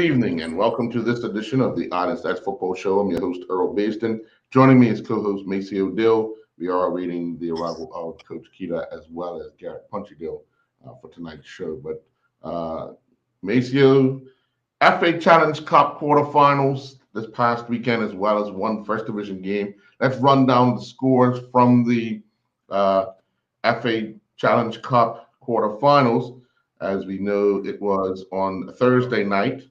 evening and welcome to this edition of the Honest That's Football Show. I'm your host, Earl Baston. Joining me is co-host Maceo Dill. We are awaiting the arrival of Coach Keita as well as Garrett Punchy Dill for tonight's show. But Maceo, FA Challenge Cup quarterfinals this past weekend as well as one first division game. Let's run down the scores from the FA Challenge Cup quarterfinals. As we know, it was on Friday night.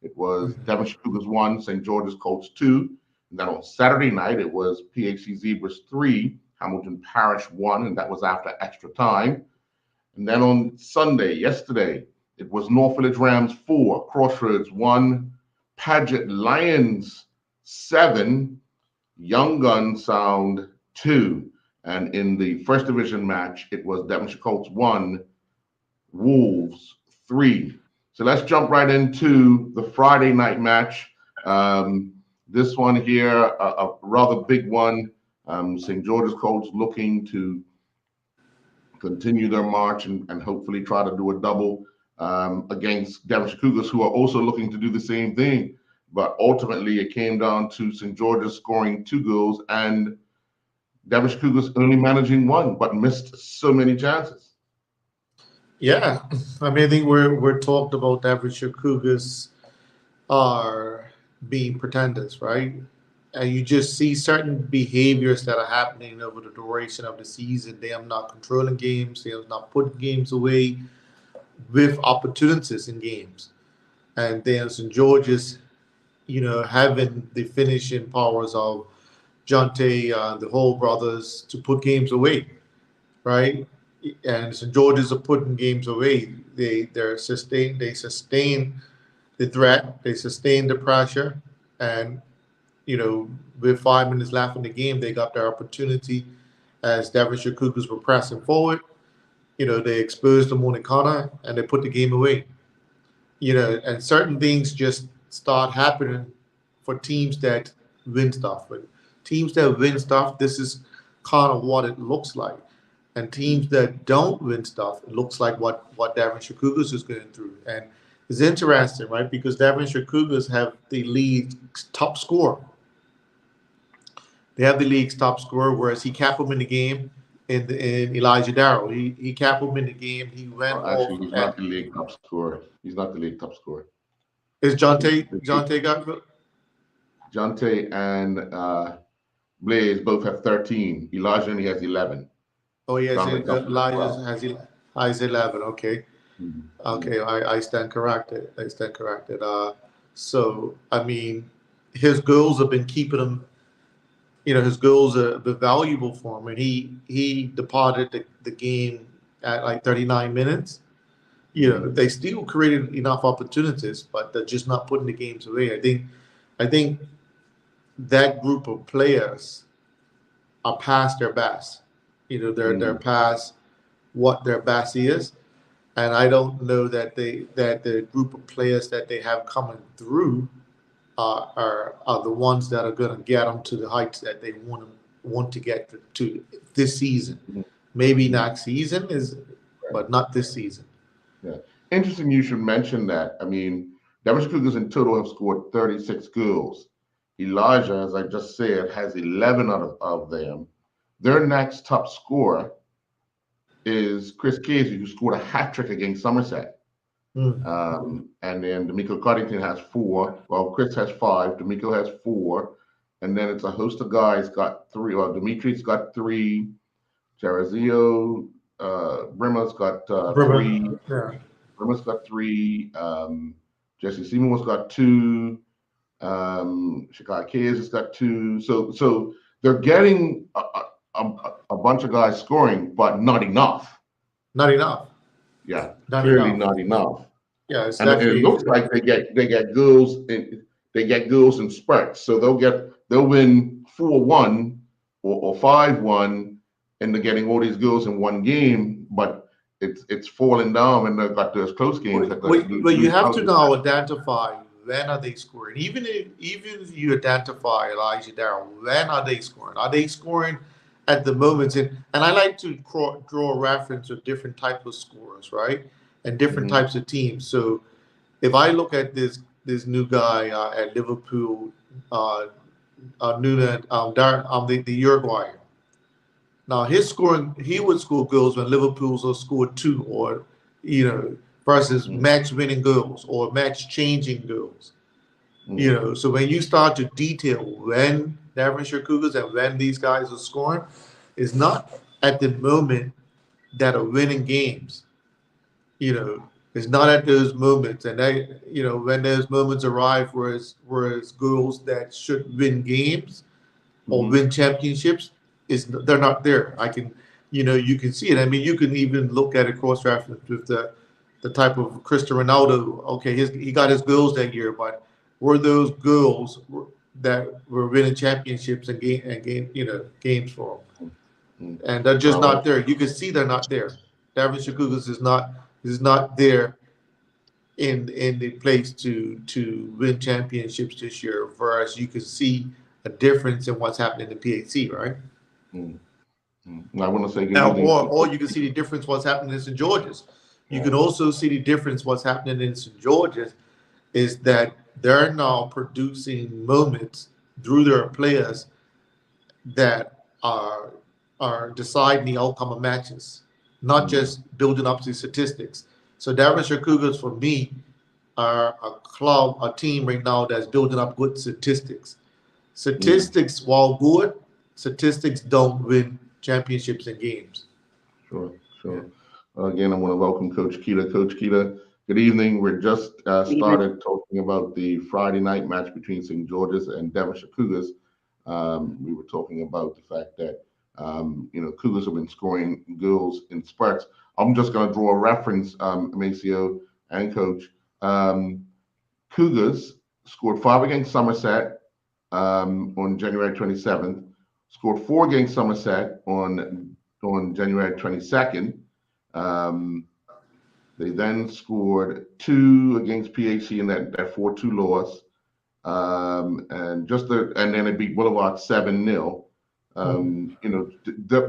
It was Devonshire Cougars 1, St. George's Colts 2. And then on Saturday night, it was PHC Zebras 3, Hamilton Parish 1, and that was after extra time. And then on Sunday, yesterday, it was North Village Rams 4, Crossroads 1, Paget Lions 7, Young Gun Sound 2. And in the first division match, it was Devonshire Colts 1, Wolves 3. So let's jump right into the Friday night match. This one here, a rather big one. St. George's Colts looking to continue their march and hopefully try to do a double against Devonshire Cougars, who are also looking to do the same thing. But ultimately, it came down to St. George's scoring 2 goals and Devonshire Cougars only managing 1, but missed so many chances. Yeah, I mean, I think we're talked about Devonshire Cougars are being pretenders, right? And you just see certain behaviors that are happening over the duration of the season. They are not controlling games. They are not putting games away with opportunities in games. And then St. George's, having the finishing powers of Jonte, the Hall brothers to put games away, right? And St. George's are putting games away. They sustain the threat, they sustain the pressure, and with 5 minutes left in the game, they got their opportunity as Devonshire Cougars were pressing forward. They exposed them on the corner and they put the game away. And certain things just start happening for teams that win stuff. But teams that win stuff, this is kind of what it looks like. And teams that don't win stuff, it looks like what Devonshire Cougars is going through. And it's interesting, right? Because Devonshire Cougars have the league's top scorer. They have the league's top scorer, whereas he capped him in the game in Elijah Darrow. He capped him in the game. He went Actually, he's not the league top scorer. He's not the league top scorer. Is Jonte got Jonte and Blaze both have 13. Elijah only has 11. Oh, yes, Elijah has 11. Okay. Mm-hmm. Okay, I stand corrected. So, I mean, his goals have been keeping him, his goals are valuable for him. And he departed the game at like 39 minutes. They still created enough opportunities, but they're just not putting the games away. I think that group of players are past their best. They're past what their best is. And I don't know that the group of players that they have coming through are the ones that are going to get them to the heights that they want to get to this season. Mm-hmm. Maybe next season but not this season. Yeah, interesting. You should mention that. I mean, Devonshire Cougars in total have scored 36 goals. Elijah, as I just said, has 11 out of them. Their next top scorer is Chris Casey, who scored a hat trick against Somerset. And then D'Amico Coddington has 4. Well, Chris has 5. D'Amico has 4. And then it's a host of guys got 3. Well, Dimitri's got 3. Jarazio, Brimmer's got 3. Yeah. Brimmer's got 3. Jesse Seymour's got 2. Shikai Kayes has got 2. So they're getting a bunch of guys scoring, but not enough. Not enough. Yeah, clearly not enough. Yeah, it's and it looks like they get goals in spurts. So they'll win 4-1 or 5-1, and they're getting all these goals in one game, but it's falling down, and they've got those close games. But you have to now identify when are they scoring. Even if you identify Elijah Darrow, when are they scoring? Are they scoring at the moments? And I like to draw a reference to different types of scorers, right? And different types of teams. So if I look at this new guy at Liverpool, Nuna, the Uruguayan. Now his scoring, he would score goals when Liverpool's will score two, or versus match-winning goals or match-changing goals. So when you start to detail when Devonshire Cougars and when these guys are scoring, it's not at the moment that are winning games. It's not at those moments, and when those moments arrive, whereas goals that should win games or win championships, they're not there. You can see it. I mean, you can even look at it cross-reference with the type of Cristiano Ronaldo. Okay, he got his goals that year, but were those goals that were winning championships and games for him? And they're just not there. You can see they're not there. Devonshire Cougars is not there in the place to win championships this year. Whereas you can see a difference in what's happening in PAC, right? I want to say good now, evening. or you can see the difference what's happening in St. George's. You can also see the difference what's happening in St. George's is that they're now producing moments through their players that are deciding the outcome of matches, not just building up to statistics. So Devonshire Cougars, for me, are a team right now that's building up good statistics. Statistics, while good, statistics don't win championships and games. Sure. Again, I want to welcome Coach Kita. Coach Kita, good evening. We're just started talking about the Friday night match between St. George's and Devonshire Cougars. We were talking about the fact that Cougars have been scoring goals in spurts. I'm just going to draw a reference, Maceo and Coach. Cougars scored 5 against Somerset on January 27th, scored 4 against Somerset on January 22nd. They then scored 2 against PHC in that 4-2 loss. And then they beat Boulevard 7-0.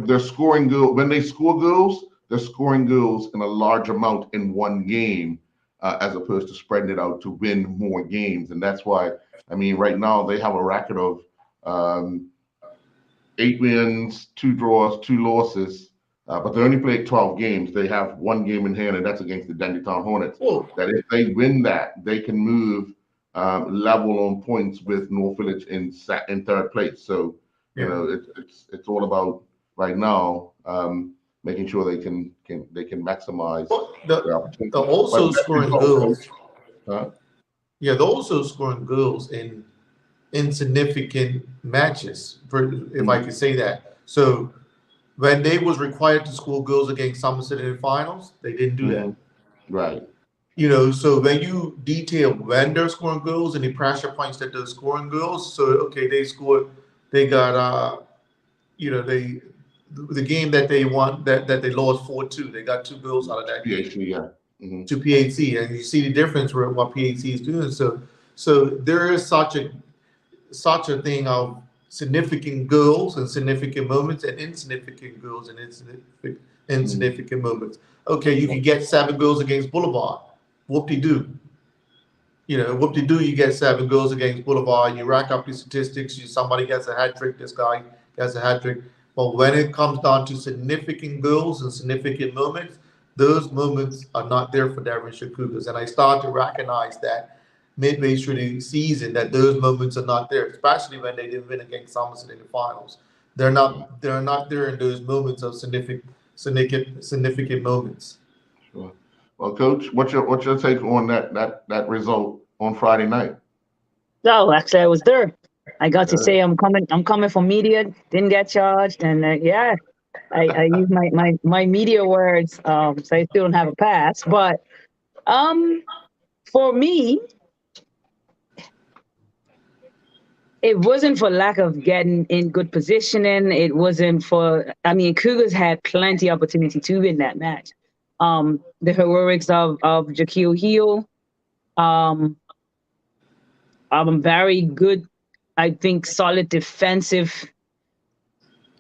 They're scoring goals. When they score goals, they're scoring goals in a large amount in one game, as opposed to spreading it out to win more games. And that's why, right now they have a record of 8 wins, 2 draws, 2 losses. But they only played 12 games. They have 1 game in hand, and that's against the Dandytown Hornets. That if they win that, they can move level on points with North Village in 3rd place. So it's all about right now making sure they can maximize their opportunity. They're also scoring goals. They're also scoring goals in insignificant matches, if I could say that. So when they was required to score goals against Somerset in the finals, they didn't do that. Right. So when you detail when they're scoring goals and the pressure points that they're scoring goals, so okay, they got the game that they won that they lost 4-2, they got 2 goals out of that game. PHC, to PHC, and you see the difference with what PHC is doing. So there is such a thing of significant goals and significant moments, and insignificant goals and insignificant moments. Okay, you can get 7 goals against Boulevard. Whoop-de-doo. Whoop-de-doo, you get 7 goals against Boulevard, you rack up your statistics, somebody gets a hat trick, this guy gets a hat trick. But when it comes down to significant goals and significant moments, those moments are not there for Devonshire Cougars. And I start to recognize that midway through the season, that those moments are not there, especially when they didn't win against Somerset in the finals. They're not there in those moments of significant moments. Sure. Well, Coach, what's your take on that result on Friday night? So actually, I was there. I got to say I'm coming from media. Didn't get charged, and I use my media words. So I still don't have a pass. But for me, it wasn't for lack of getting in good positioning. It wasn't for. Cougars had plenty of opportunity to win that match. The heroics of Jaquil Hill, very good, I think, solid defensive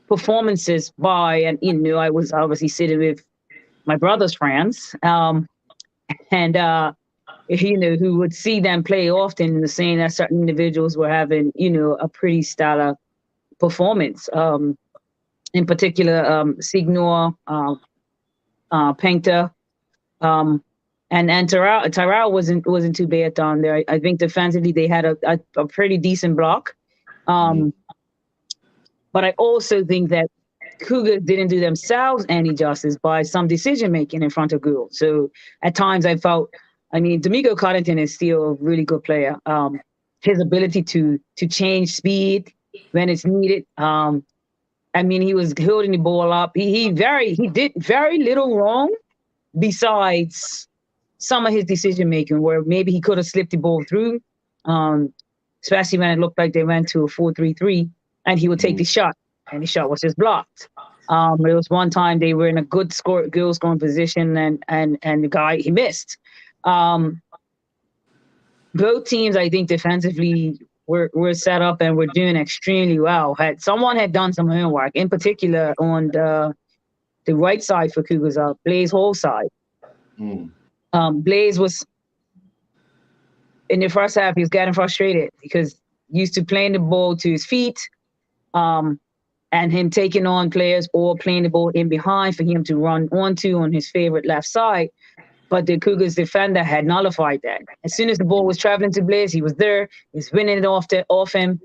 performances by, and I was obviously sitting with my brother's friends, and who would see them play often and saying that certain individuals were having, a pretty stellar performance. In particular, Signor, Painter, and Tyrell wasn't too bad down there. I think defensively they had a pretty decent block. But I also think that Cougars didn't do themselves any justice by some decision making in front of Gould. So at times I felt, D'Amico Coddington is still a really good player. His ability to change speed when it's needed. He was holding the ball up. He did very little wrong besides some of his decision making, where maybe he could have slipped the ball through, especially when it looked like they went to a 4-3-3, and he would take the shot, and the shot was just blocked. There was one time they were in a good goal scoring position, and the guy, he missed. Both teams, I think, defensively were set up and were doing extremely well. Someone had done some homework, in particular on the right side for Cougars, Blaze Hall side. Blaze was, in the first half, he was getting frustrated because used to playing the ball to his feet, and him taking on players or playing the ball in behind for him to run onto on his favorite left side. But the Cougars defender had nullified that. As soon as the ball was traveling to Blaze, he was there. He was winning it off him.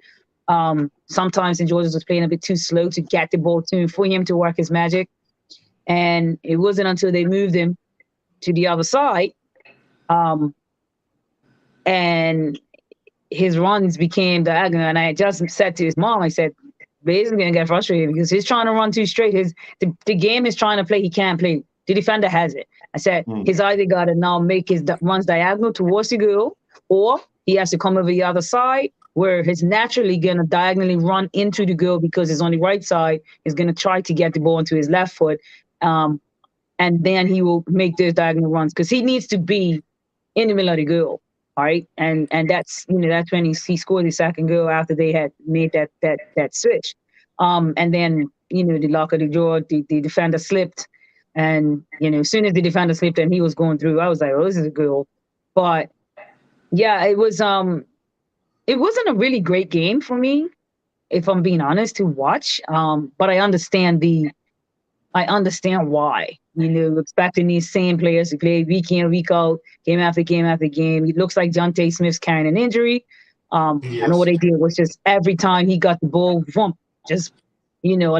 Sometimes St. George's was playing a bit too slow to get the ball to him for him to work his magic. And it wasn't until they moved him to the other side, and his runs became diagonal. And I just said to his mom, I said, Blaze is going to get frustrated because he's trying to run too straight. The game is trying to play, he can't play. The defender has it. I said, he's either got to now make his runs diagonal towards the goal, or he has to come over the other side where he's naturally going to diagonally run into the goal because he's on the right side. He's going to try to get the ball into his left foot. And then he will make those diagonal runs because he needs to be in the middle of the goal. All right. And that's, that's when he scored the second goal after they had made that switch. And then, the lock of the draw, the defender slipped. And, as soon as the defender slipped and he was going through, I was like, oh, this is a goal. But yeah, it wasn't a really great game for me, if I'm being honest, to watch. But I understand why, expecting these same players to play week in, week out, game after game after game. It looks like Jonte Smith's carrying an injury. Yes. I know what they did was just every time he got the ball, a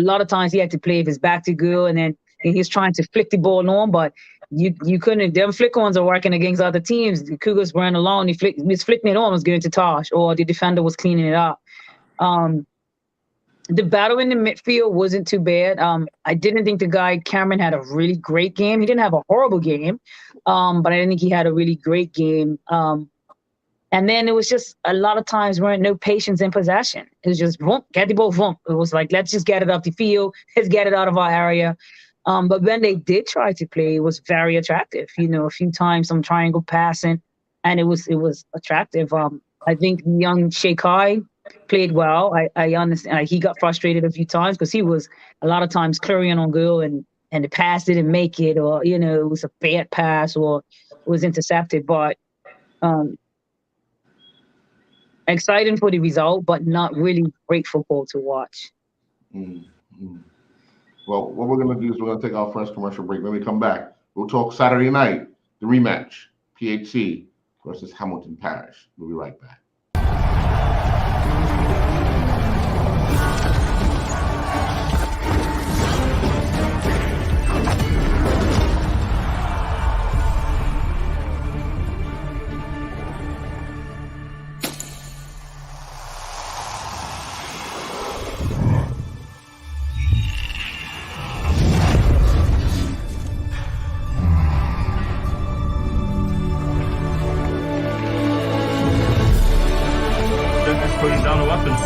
lot of times he had to play with his back to goal, and then he's trying to flick the ball on, but you couldn't. Them flick-ons are working against other teams. The Cougars weren't alone. He was flicking it on, was going to Tosh, or the defender was cleaning it up. The battle in the midfield wasn't too bad. I didn't think the guy Cameron had a really great game. He didn't have a horrible game, but I didn't think he had a really great game. And then it was just a lot of times weren't no patience in possession. It was just get the ball, It was like, let's just get it off the field. Let's get it out of our area. But when they did try to play, it was very attractive. A few times some triangle passing, and it was attractive. I think young Shekai played well. I understand he got frustrated a few times because he was a lot of times clearing on goal and the pass didn't make it, or it was a bad pass or it was intercepted. But exciting for the result, but not really great football to watch. Mm-hmm. Well, what we're going to do is we're going to take our first commercial break. When we come back, we'll talk Saturday night, the rematch, PHC versus Hamilton Parish. We'll be right back. Putting down the weapons.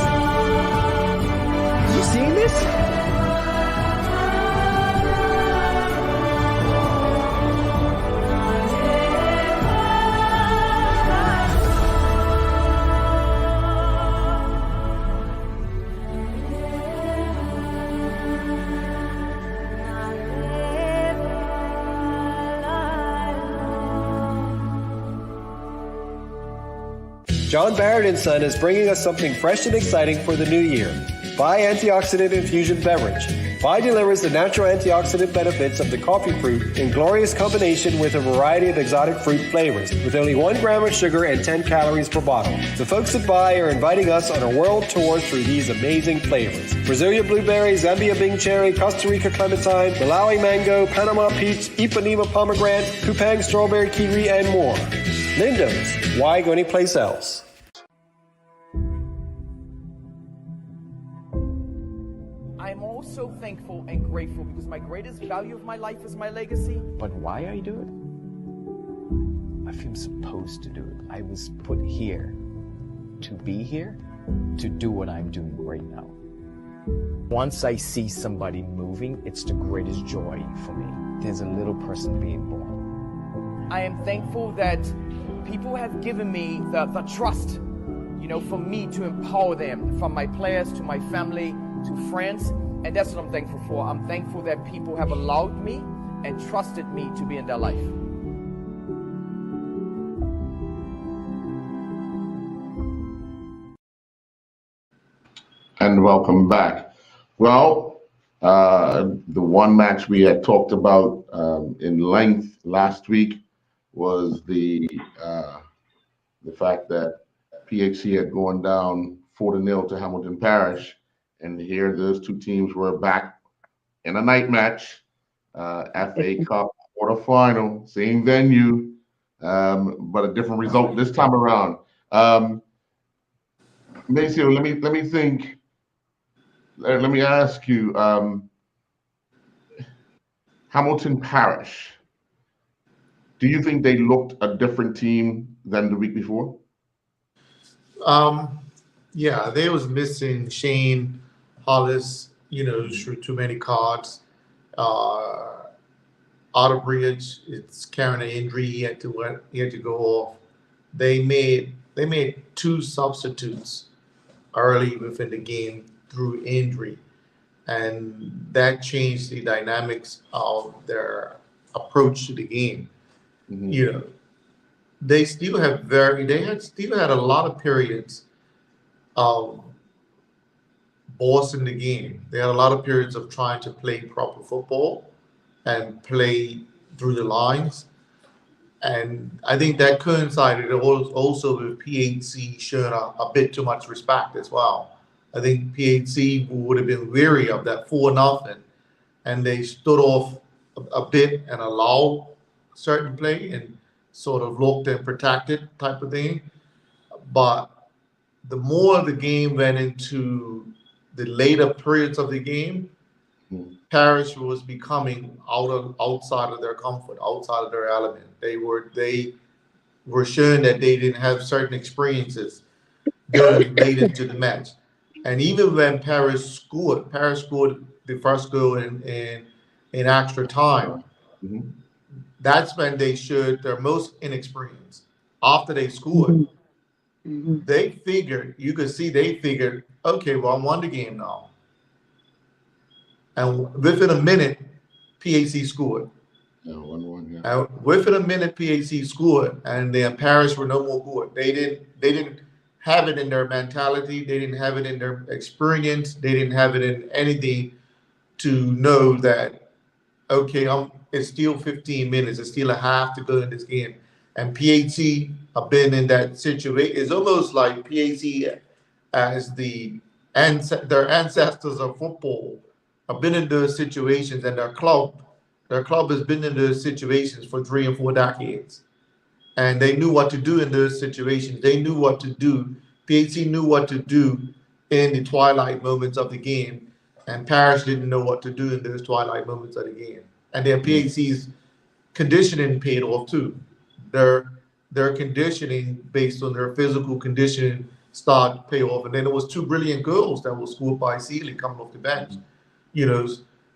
You seeing this? John Barrett & Son is bringing us something fresh and exciting for the new year. Vi Antioxidant Infusion Beverage. Vi delivers the natural antioxidant benefits of the coffee fruit in glorious combination with a variety of exotic fruit flavors, with only 1 gram of sugar and 10 calories per bottle. The folks at Vi are inviting us on a world tour through these amazing flavors. Brasilia blueberry, Zambia Bing cherry, Costa Rica clementine, Malawi mango, Panama peach, Ipanema pomegranate, Kupang strawberry kiwi, and more. Lindo's. Why go anyplace else? I'm also thankful and grateful because my greatest value of my life is my legacy. But why I do it? I feel supposed to do it. I was put here to be here, to do what I'm doing right now. Once I see somebody moving, it's the greatest joy for me. There's a little person being born. I am thankful that people have given me the trust, for me to empower them, from my players to my family to friends. And that's what I'm thankful for. I'm thankful that people have allowed me and trusted me to be in their life. And welcome back. Well, the one match we had talked about in length last week was the fact that PHC had gone down 4-0 to Hamilton Parish. And here those two teams were back in a night match, FA Cup quarterfinal, same venue, but a different result this time around. Maceo, let me ask you, Hamilton Parish, do you think they looked a different team than the week before? Yeah, they was missing Shane Hollis, through too many cards. Otterbridge, it's carrying an injury. He had to go off. They made 2 substitutes early within the game through injury, and that changed the dynamics of their approach to the game. Mm-hmm. They still had a lot of periods of bossing the game. They had a lot of periods of trying to play proper football and play through the lines. And I think that coincided also with PHC showing a bit too much respect as well. I think PHC would have been weary of that 4-0, and they stood off a bit and allowed certain play and sort of looked and protected type of thing. But the more the game went into the later periods of the game, Parish was becoming outside of their comfort, outside of their element. They were showing that they didn't have certain experiences going late into the match. And even when Parish scored the first goal in extra time. Mm-hmm. That's when they showed their most inexperience. After they scored, mm-hmm. They figured, okay, well, I won the game now. And within a minute, PAC scored. Yeah, 1-1, yeah. And within a minute, PAC scored, and then Parish were no more good. They didn't have it in their mentality. They didn't have it in their experience. They didn't have it in anything to know that, okay, it's still 15 minutes. It's still a half to go in this game. And PAC have been in that situation. It's almost like PAC as their ancestors of football have been in those situations, and their club has been in those situations for 3 and 4 decades. And they knew what to do in those situations. They knew what to do. PAC knew what to do in the twilight moments of the game, and Parish didn't know what to do in those twilight moments of the game. And then PAC's conditioning paid off too. Their conditioning based on their physical conditioning started to pay off. And then there was 2 brilliant goals that were scored by Seeley coming off the bench.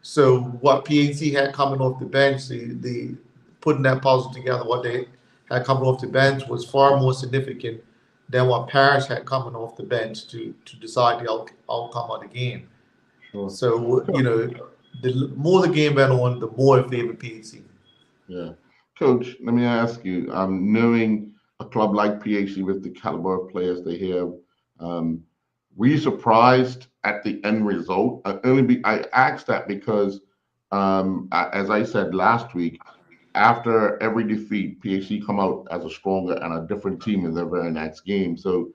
So what PAC had coming off the bench, the putting that puzzle together, what they had coming off the bench was far more significant than what Parish had coming off the bench to decide the outcome of the game. Sure. So, the more the game went on, the more it favored PAC. Yeah. Coach, let me ask you, knowing a club like PHC with the caliber of players they have. Were you surprised at the end result? I asked that because, as I said last week, after every defeat, PHC come out as a stronger and a different team in their very next game. So,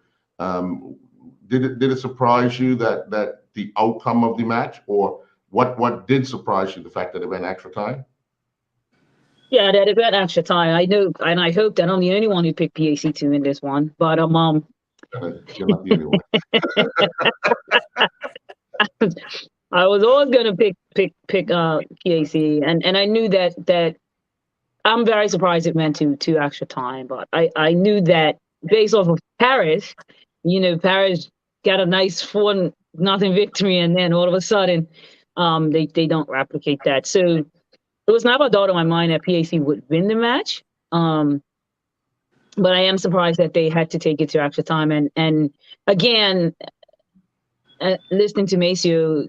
did it surprise you that the outcome of the match, or what did surprise you? The fact that it went extra time? Yeah, that it went extra time. I know, and I hope that I'm the only one who picked PHC to win this one. But You're not the only one. I was always gonna pick PHC, and I knew that I'm very surprised it went to extra time. But I knew that based off of Paris, Paris got a nice 4-0 victory, and then all of a sudden, they don't replicate that. So it was never a doubt in my mind that PAC would win the match. But I am surprised that they had to take it to extra time. And again, listening to Maceo,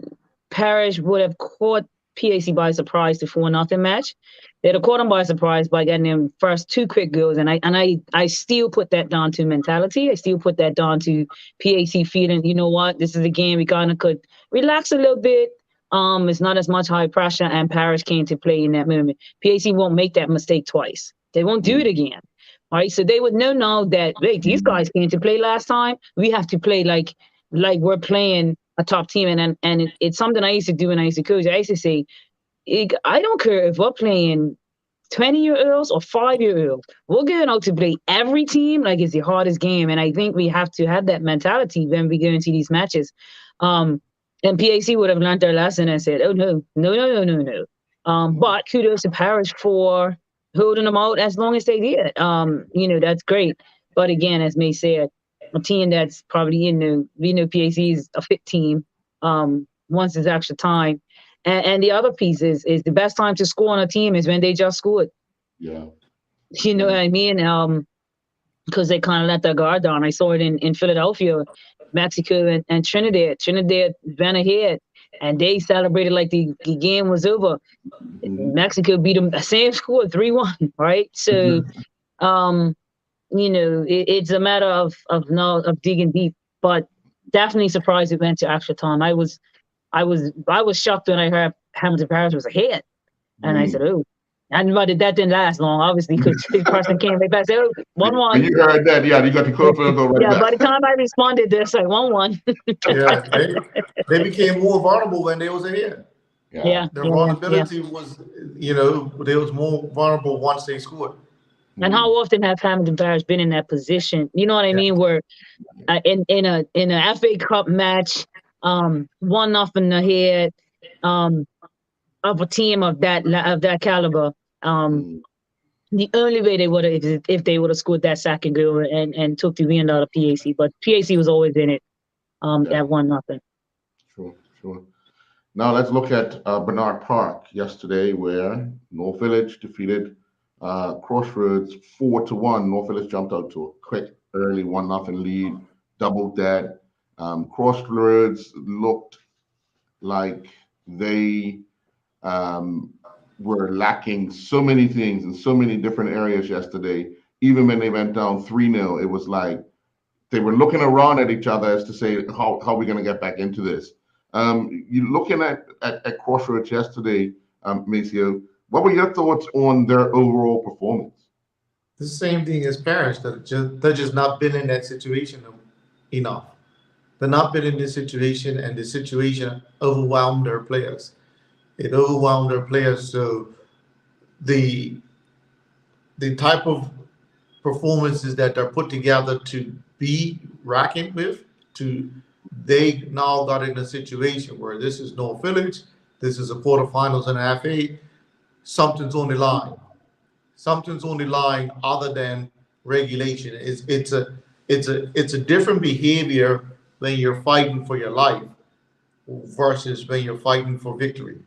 Parrish would have caught PAC by surprise to 4-0 match. They'd have caught them by surprise by getting them first 2 quick goals. And I still put that down to mentality. I still put that down to PAC feeling, you know what, this is a game we kind of could relax a little bit. It's not as much high pressure, and Parrish came to play in that moment. PAC won't make that mistake twice. They won't do it again. All right, so they would know now that, wait, these guys came to play last time. We have to play like we're playing a top team. And it's something I used to do when I used to coach. I used to say, I don't care if we're playing 20-year-olds or 5-year-olds. We're going out to play every team like it's the hardest game. And I think we have to have that mentality when we go into these matches. And PAC would have learned their lesson and said, oh, no. But kudos to Parrish for holding them out as long as they did. That's great. But again, as May said, a team that's probably PAC is a fit team once it's extra time. And the other piece is the best time to score on a team is when they just scored. Yeah. You know what I mean? Because they kind of let their guard down. I saw it in Philadelphia, Mexico, and Trinidad. Trinidad went ahead, and they celebrated like the game was over. Mexico beat them the same score, 3-1, right? So, it's a matter of digging deep, but definitely surprised it went to extra time. I was shocked when I heard Hamilton Parrish was ahead, and I said, "Oh." But that didn't last long, obviously, because the person came right back and said, "Oh, 1-1." When you heard that, yeah, you got the confidence go right back. Yeah, by the time I responded, they said 1-1. Yeah, they became more vulnerable when they was ahead. Yeah. Their vulnerability was, they was more vulnerable once they scored. And how often have Hamilton Parrish been in that position? You know what I mean? Where in a FA Cup match, 1-0 ahead, of a team of that caliber. The only way they would have, if they would have scored that second goal and took the win out of PAC, but PAC was always in it at 1-0. Sure. Now let's look at Bernard Park yesterday, where North Village defeated Crossroads 4-1. North Village jumped out to a quick early 1-0 lead, doubled that. Crossroads looked like they were lacking so many things in so many different areas yesterday. Even when they went down 3-0, it was like they were looking around at each other as to say, how are we going to get back into this? You looking at Crossroads yesterday, Maceo, what were your thoughts on their overall performance? The same thing as Parrish. They're just not been in that situation enough. They're not been in this situation, and the situation overwhelmed their players. It overwhelmed their players. So the type of performances that they're put together to be reckoned with, they now got in a situation where this is North Village, this is a quarterfinals and a FA, something's on the line. Something's on the line other than regulation. It's a different behavior when you're fighting for your life versus when you're fighting for victory.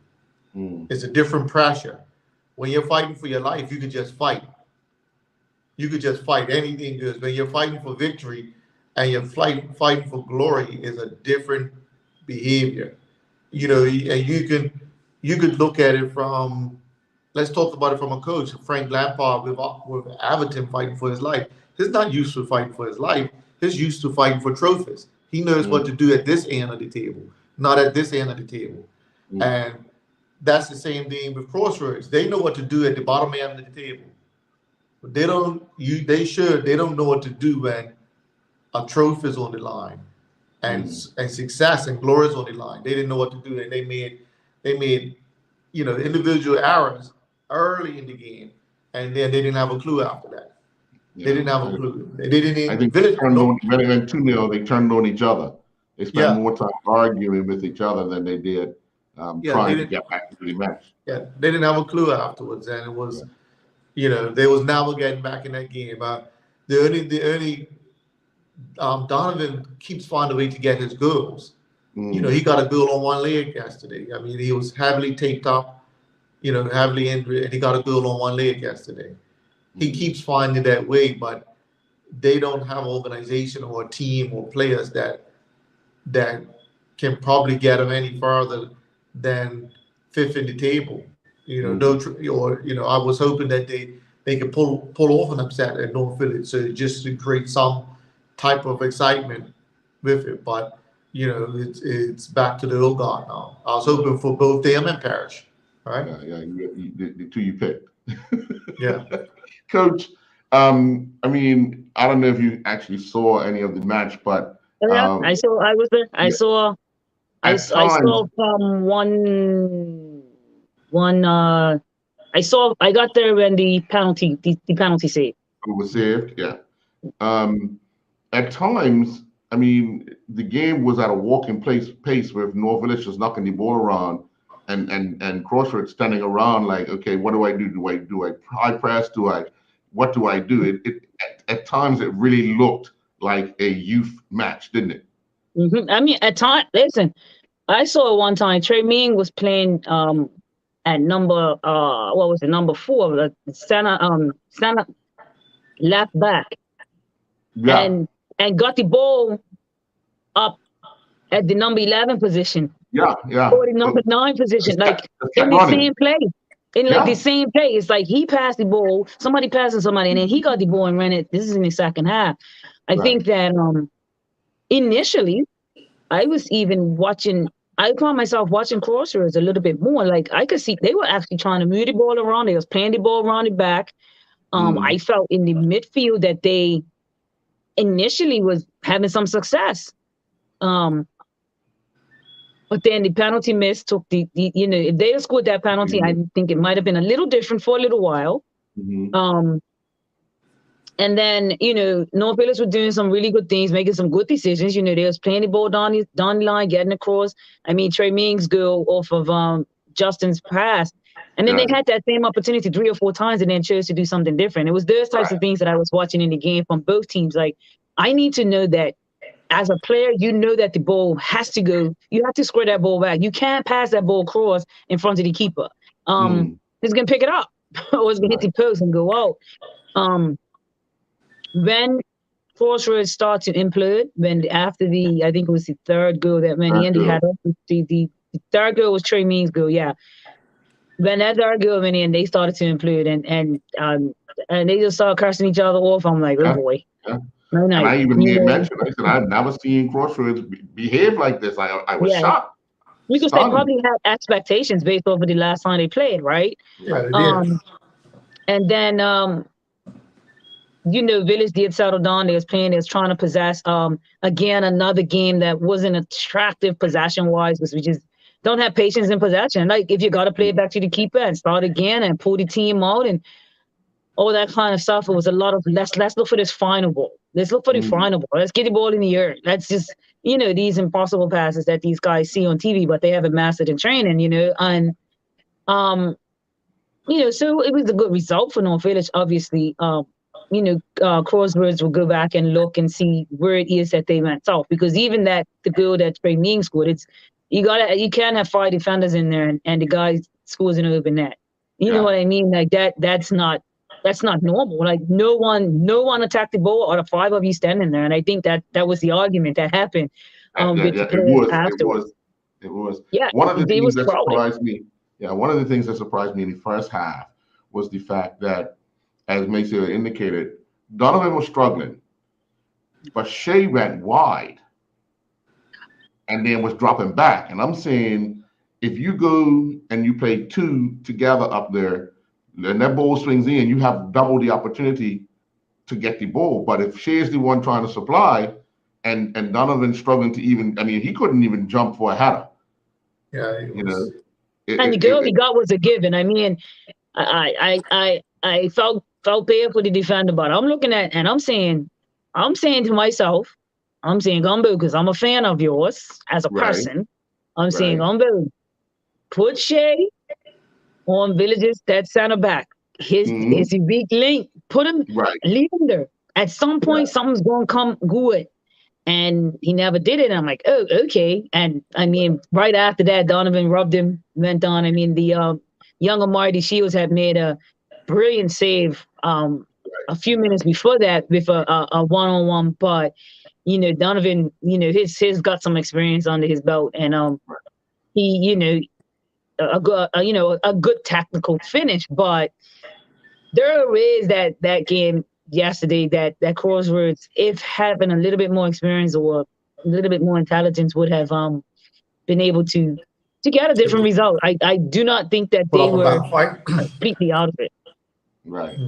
It's a different pressure. When you're fighting for your life, you could just fight. You could just fight. Anything goes. When you're fighting for victory and you're fighting for glory, is a different behavior. And you could look at it from, let's talk about it from a coach, Frank Lampard with Everton fighting for his life. He's not used to fighting for his life. He's used to fighting for trophies. He knows what to do at this end of the table, not at this end of the table. And that's the same thing with Crossroads. They know what to do at the bottom end of the table. But they don't know what to do when a trophy is on the line and success and glory is on the line. They didn't know what to do, and they made individual errors early in the game, and then they didn't have a clue after that. They didn't have a clue. They didn't. I think they turned on, when they went 2-0, they turned on each other. They spent more time arguing with each other than they did trying to get back to the match. Yeah, they didn't have a clue afterwards, and it was, they was never getting back in that game. Donovan keeps finding a way to get his goals. He got a goal on one leg yesterday. I mean, he was heavily taped up, heavily injured, and he got a goal on one leg yesterday. He keeps finding that way, but they don't have organization or a team or players that can probably get him any further than fifth in the table. I was hoping that they could pull off an upset at North Philly, so just to create some type of excitement with it. But it's back to the old guard now. I was hoping for both them and Parrish. All right. Yeah. The two you picked. Yeah. Coach, I mean, I don't know if you actually saw any of the match, but I saw. I was there. I saw from one. I got there when the penalty saved. It was saved, yeah. At times, I mean, the game was at a walking pace with North Village just knocking the ball around and Crossroads standing around like, okay, what do I do? Do I high press? What do I do? At times it really looked like a youth match, didn't it? I mean, at times, listen, I saw one time Trey Ming was playing at number number 4, the stand up left back, and got the ball up at the number 11 position. Yeah. Or the number 9 position, like in the same play. The same play. It's like he passed the ball, somebody passing somebody, and then he got the ball and ran it. This is in the second half. I think that initially I was even watching, I found myself watching Crossroads a little bit more. Like I could see they were actually trying to move the ball around. They was playing the ball around the back. I felt in the midfield that they initially was having some success. But then the penalty miss took if they had scored that penalty, I think it might have been a little different for a little while. And then, North Village were doing some really good things, making some good decisions. They was playing the ball down the line, getting across. I mean, Trey Ming's goal off of Justin's pass. And then they had that same opportunity 3 or 4 times and then chose to do something different. It was those types of things that I was watching in the game from both teams. Like, I need to know that as a player, that the ball has to go. You have to square that ball back. You can't pass that ball across in front of the keeper. He's going to pick it up or it's going to hit the post and go out. When Crossroads started to implode, after I think it was the third goal that Andy had up, the third goal was Trey Ming's goal, yeah. When that third goal went in, they started to implode and they just started cursing each other off. I'm like, oh boy. Yeah. And I even made mention, I said, I've never seen Crossroads behave like this. I was shocked. Because they probably had expectations based off of the last time they played, right? Yeah, and then, Village did settle down. They was playing. They was trying to possess. Again, another game that wasn't attractive possession-wise, because we just don't have patience in possession. Like, if you got to play it back to the keeper and start again and pull the team out and all that kind of stuff, it was a lot of let's look for this final ball. Let's look for the final ball. Let's get the ball in the air. That's just, these impossible passes that these guys see on TV, but they haven't mastered in training, and so it was a good result for North Village, obviously. Crossroads will go back and look and see where it is that they went south, because even the goal that Trey Ming scored, you can't have 5 defenders in there and the guy scores an open net. You know what I mean? Like that's not normal. Like no one attacked the ball, or the 5 of you standing there. And I think that was the argument that happened. It was. Yeah. One of the things that surprised me. Yeah, one of the things that surprised me in the first half was the fact that, as Maceo indicated, Donovan was struggling, but Shea went wide and then was dropping back. And I'm saying, if you go and you play two together up there, and that ball swings in, you have double the opportunity to get the ball. But if Shea's the one trying to supply, and Donovan struggling to even, I mean, he couldn't even jump for a header. Yeah, You know, And the goal he got was a given. I mean, I felt bad for the defender, but I'm looking at and I'm saying to myself, I'm saying, Gumbo, because I'm a fan of yours as a Right. person. I'm saying, Right. Gumbo, put Shea on Villages, that center back. His weak link. Put him, Right. leave him there. At some point, Yeah. something's going to come good. And he never did it. And I'm like, oh, okay. And I mean, right after that, Donovan rubbed him, went on. I mean, the younger Marty Shields had made a brilliant save a few minutes before that with a one-on-one. But, you know, Donovan, you know, his got some experience under his belt. And he, you know, a good tactical finish. But there is that game yesterday, that Crossroads, if having a little bit more experience or a little bit more intelligence, would have been able to get a different result. I do not think that they were completely out of it. Right.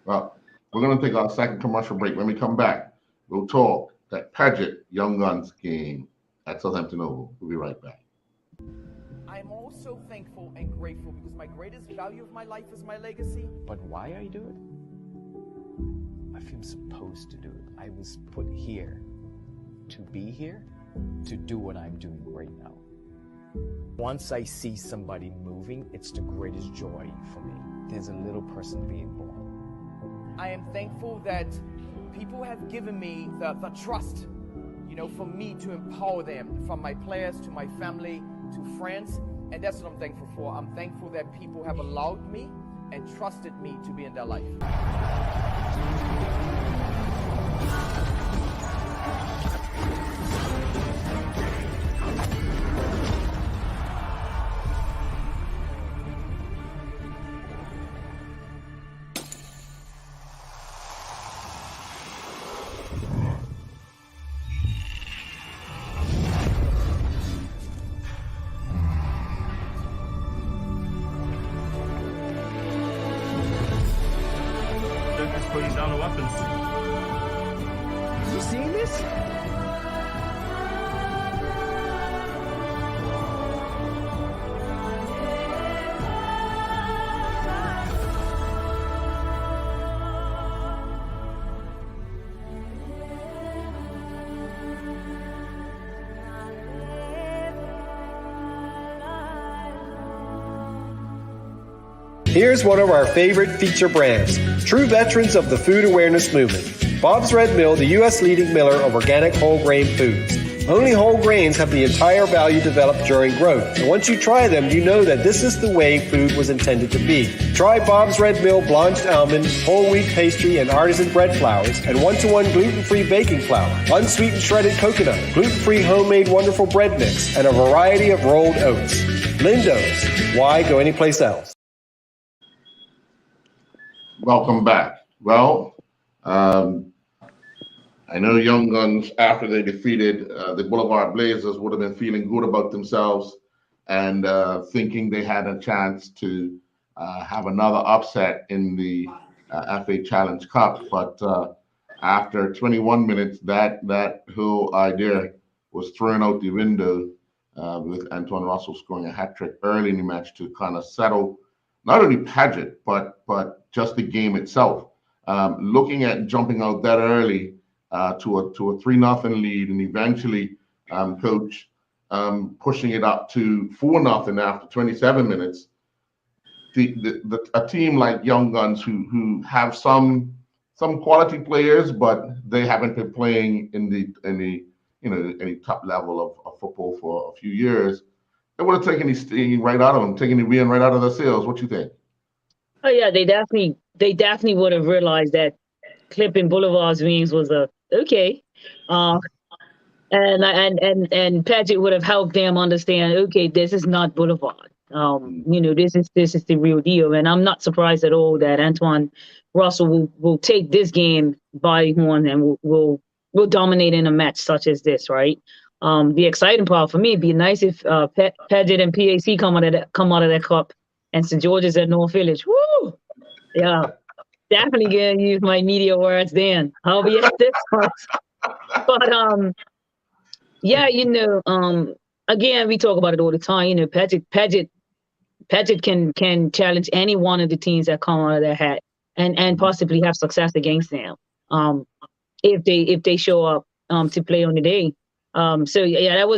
Well, we're going to take our second commercial break. When we come back, we'll talk that Paget Young Guns game at Southampton Oval. We'll be right back. I'm also thankful and grateful because my greatest value of my life is my legacy. But why I do it? I feel supposed to do it. I was put here to be here, to do what I'm doing right now. Once I see somebody moving, it's the greatest joy for me. There's a little person being born. I am thankful that people have given me the trust, you know, for me to empower them, from my players to my family to friends. And that's what I'm thankful for. I'm thankful that people have allowed me and trusted me to be in their life. Joker's putting down the weapons. You seeing this? Here's one of our favorite feature brands, true veterans of the food awareness movement. Bob's Red Mill, the U.S. leading miller of organic whole grain foods. Only whole grains have the entire value developed during growth. And once you try them, you know that this is the way food was intended to be. Try Bob's Red Mill blanched almond, whole wheat pastry, and artisan bread flours, and 1-to-1 gluten-free baking flour, unsweetened shredded coconut, gluten-free homemade wonderful bread mix, and a variety of rolled oats. Lindo's. Why go anyplace else? Welcome back. Well, I know Young Guns, after they defeated the Boulevard Blazers, would have been feeling good about themselves and thinking they had a chance to have another upset in the FA Challenge Cup. But after 21 minutes, that whole idea was thrown out the window with Antoine Russell scoring a hat-trick early in the match to kind of settle not only Paget, but just the game itself. Looking at jumping out that early to a 3-0 lead, and eventually coach pushing it up to 4-0 after 27 minutes. A team like Young Guns who have some quality players, but they haven't been playing in any top level of football for a few years. They would have taken the steam right out of them, taking the wind right out of their sails. What you think? Oh yeah, they definitely would have realized that clipping Boulevard's wings was okay. And Paget would have helped them understand, okay, this is not Boulevard. This is the real deal, and I'm not surprised at all that Antoine Russell will take this game by horn and will dominate in a match such as this, right? The exciting part for me, it'd be nice if Paget and PAC come out of that cup, and St. George's at North Village. Woo! Yeah, definitely gonna use my media words then. I'll be at this one. But yeah, again, we talk about it all the time. Paget can challenge any one of the teams that come out of their hat and possibly have success against them. If they show up to play on the day. So yeah, that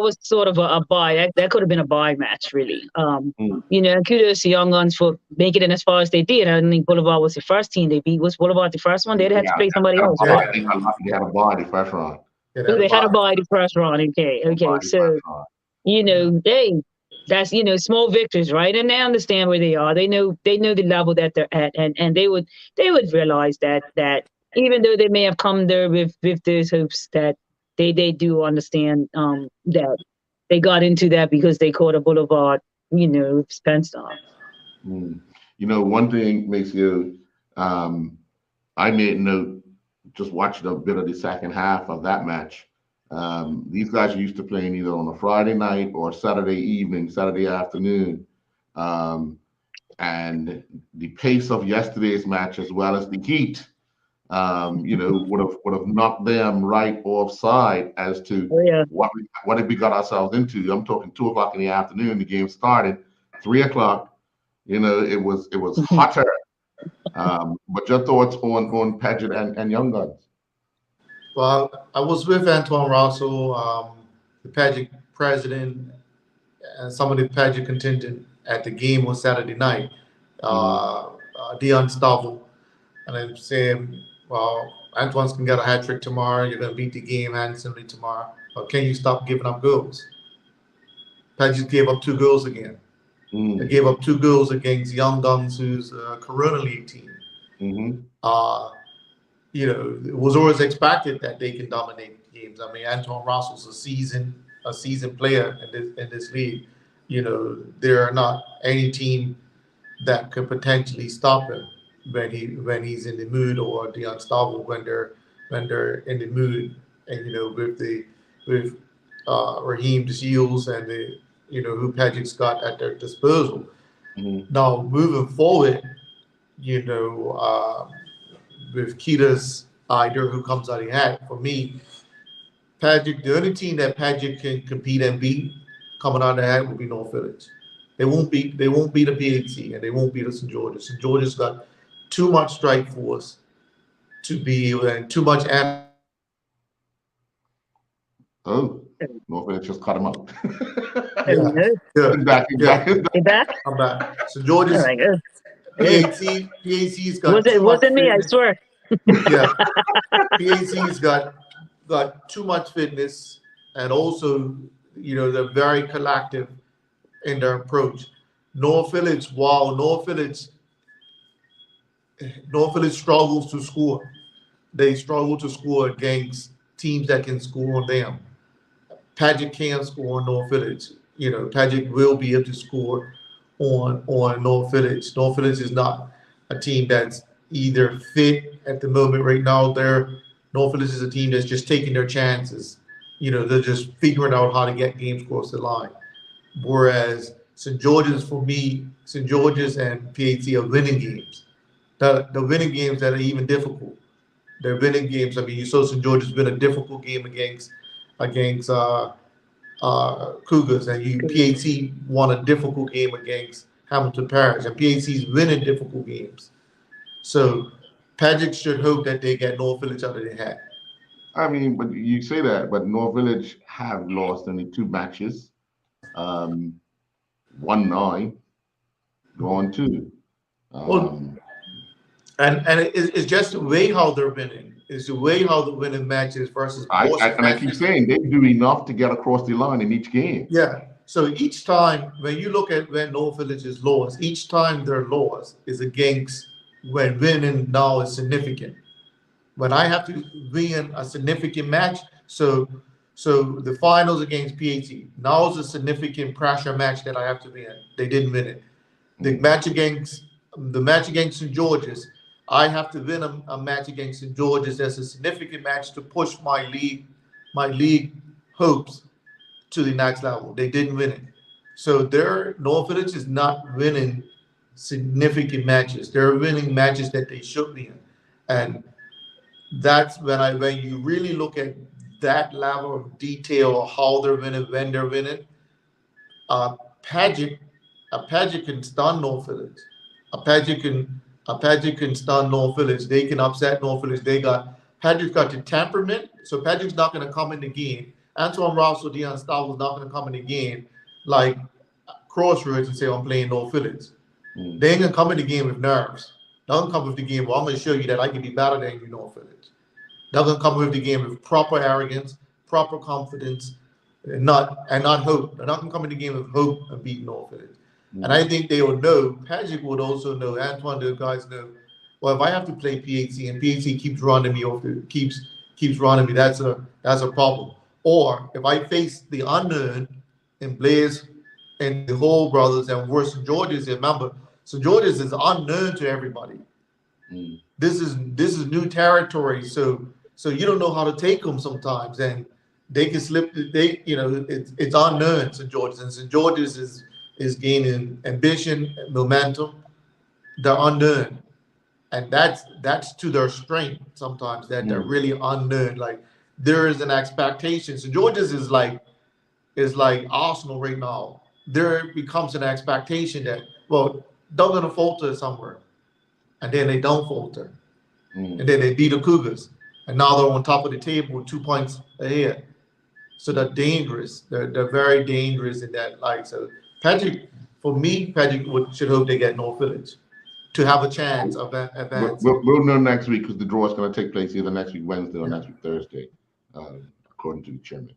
was sort of a bye. That could have been a bye match, really. Kudos to Young Guns for making it as far as they did. I think Boulevard was the first team they beat. Was Boulevard the first one? They'd have to play somebody else, right? They had a bye the first round. They had a bye the first round. Okay. So, hey, that's small victories, right? And they understand where they are. They know the level that they're at, and they would realize that even though they may have come there with those hopes, that they do understand that they got into that because they caught a Boulevard, Spence on. One thing makes you, I made note just watching a bit of the second half of that match. These guys are used to playing either on a Friday night or Saturday evening, Saturday afternoon. And the pace of yesterday's match, as well as the heat, would have knocked them right offside as to what have we got ourselves into. I'm talking 2:00 in the afternoon. The game started 3:00. It was hotter. But your thoughts on Paget and Young Guns? Well, I was with Antoine Russell, the Paget president, and some of the Paget contingent at the game on Saturday night. Dion Stavel, and I'm saying, well, Antoine's can get a hat trick tomorrow. You're going to beat the game handsomely tomorrow. But can you stop giving up goals? Paget gave up 2 goals again. They gave up 2 goals against Young Guns, who's a Corona League team. It was always expected that they can dominate games. I mean, Antoine Russell's a seasoned player in this league. There are not any team that could potentially stop him when he's in the mood, or Dion Stavel when they're in the mood, and with Raheem DeShields and who Paget's got at their disposal. Now moving forward, with Kita's idea who comes out of the hat, for me, Paget, the only team that Paget can compete and beat coming out of the hat will be North Village. They won't beat the PAC, and they won't beat the St. George's. St. George's got too much strike force to be, and too much. North Village just cut him out. Good. Back. I'm back. St. George's. PAC's got. Wasn't me, I swear. Yeah, PAC's got too much fitness, and also, they're very collective in their approach. North Village struggles to score. They struggle to score against teams that can score on them. Paget can score on North Village. Paget will be able to score on North Village. North Village is not a team that's either fit at the moment right now. North Village is a team that's just taking their chances. They're just figuring out how to get games across the line. Whereas St. George's, for me, St. George's and PAC are winning games. The winning games that are even difficult. They're winning games. I mean, you saw St. George's win a difficult game against Cougars, and PAC won a difficult game against Hamilton Parish, and PAC's winning difficult games. So Paget should hope that they get North Village out of their hat. I mean, but you say that, but North Village have lost only 2 matches, 1-9, gone 2. And it's just the way how they're winning. It's the way how the winning matches versus. I keep saying they do enough to get across the line in each game. Yeah. So each time, when you look at when North Village is lost, each time their loss is against when winning now is significant. When I have to win a significant match, so So the finals against PAT. Now is a significant pressure match that I have to be in. They didn't win it. The match against St. George's, I have to win a match against St. George's. That's a significant match to push my league hopes to the next level. They didn't win it. So North Village is not winning significant matches. They're winning matches that they should be in. And that's when you really look at that level of detail of how they're winning, when they're winning. Paget can stun North Village. Paget can stun North Village. They can upset North Village. Paget's got the temperament, so Paget's not going to come in the game. Antoine Ross or Deion Stowell's not going to come in the game like Crossroads and say, I'm playing North Village. They ain't going to come in the game with nerves. They're going to come with the game, well, I'm going to show you that I can be better than you, North Village. They're going to come with the game with proper arrogance, proper confidence, and not hope. They're not going to come in the game with hope and beat North Village. And I think they will know, Paget would also know, Antoine, the guys know, well, if I have to play PAT and PAT keeps running me off keeps running me, that's a problem. Or if I face the unknown in Blaze and the Hall brothers and worse St. George's, remember, St. George's is unknown to everybody. This is new territory, so you don't know how to take them sometimes, and they can slip. It's unknown, St. George's, and St. George's is gaining ambition and momentum. They're unknown, and that's to their strength sometimes, that they're really unknown. Like there is an expectation. St. George's is like Arsenal right now. There becomes an expectation that, well, they're gonna falter somewhere, and then they don't falter, and then they beat the Cougars, and now they're on top of the table with 2 points ahead. So they're dangerous. They're very dangerous in that light. So Paget should hope they get North Village to have a chance of advance. We'll know next week because the draw is going to take place either next week Wednesday or next week Thursday, according to the chairman.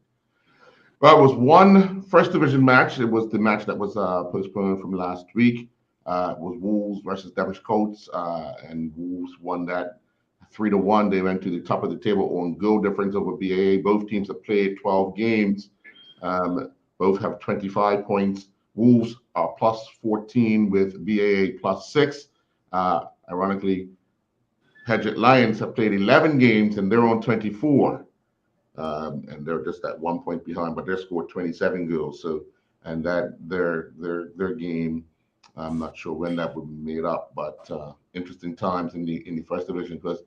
Well, it was one first division match. It was the match that was postponed from last week. It was Wolves versus Devonshire Colts, and Wolves won that 3-1. They went to the top of the table on goal difference over BAA. Both teams have played 12 games. Both have 25 points. Wolves are plus 14 with BAA plus 6. Ironically, Paget Lions have played 11 games and they're on 24. And they're just at 1 point behind, but they scored 27 goals. So, and that their game, I'm not sure when that will be made up, but interesting times in the first division, because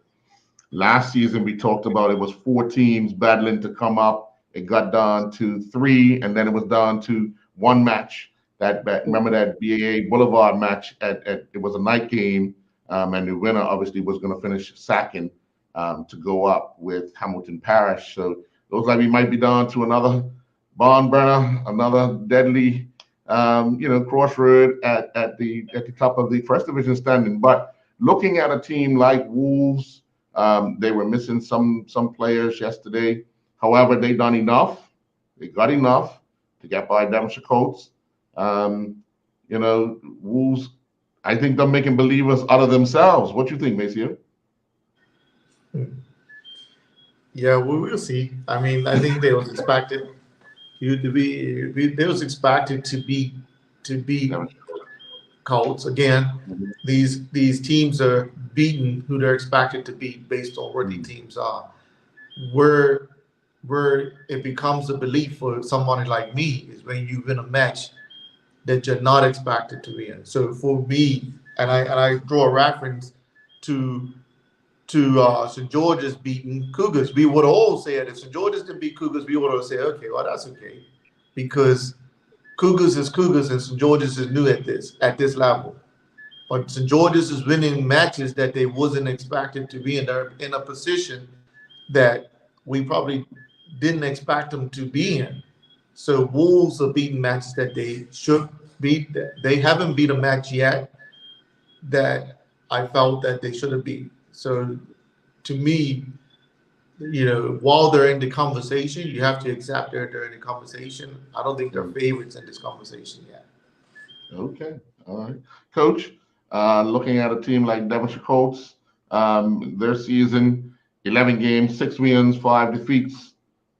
last season we talked about it was 4 teams battling to come up. It got down to 3, and then it was down to 1 match. Remember that BAA Boulevard match? It was a night game, and the winner obviously was going to finish second to go up with Hamilton Parish. So looks like we might be down to another barn burner, another deadly, crossroad at the top of the first division standing. But looking at a team like Wolves, they were missing some players yesterday. However, they done enough. They got enough to get by Devonshire Colts. Wolves, I think they're making believers out of themselves. What do you think, Maceo? Yeah, we'll see. I mean, I think they was expected to be Colts again. These teams are beating who they're expected to beat based on where the teams are. Where it becomes a belief for somebody like me is when you win a match that you're not expected to win. So for me, and I draw a reference to St. George's beating Cougars. We would all say that if St. George's didn't beat Cougars, we would all say, okay, well, that's okay. Because Cougars is Cougars and St. George's is new at this level. But St. George's is winning matches that they wasn't expected to be in. They're in a position that we probably didn't expect them to be in. So Wolves are beating matches that they should beat. They haven't beat a match yet that I felt that they should have beat. So to me, while they're in the conversation, you have to accept they're in the conversation. I don't think they're favorites in this conversation yet. Okay. All right. Coach, looking at a team like Devonshire Colts, their season, 11 games, 6 wins, 5 defeats.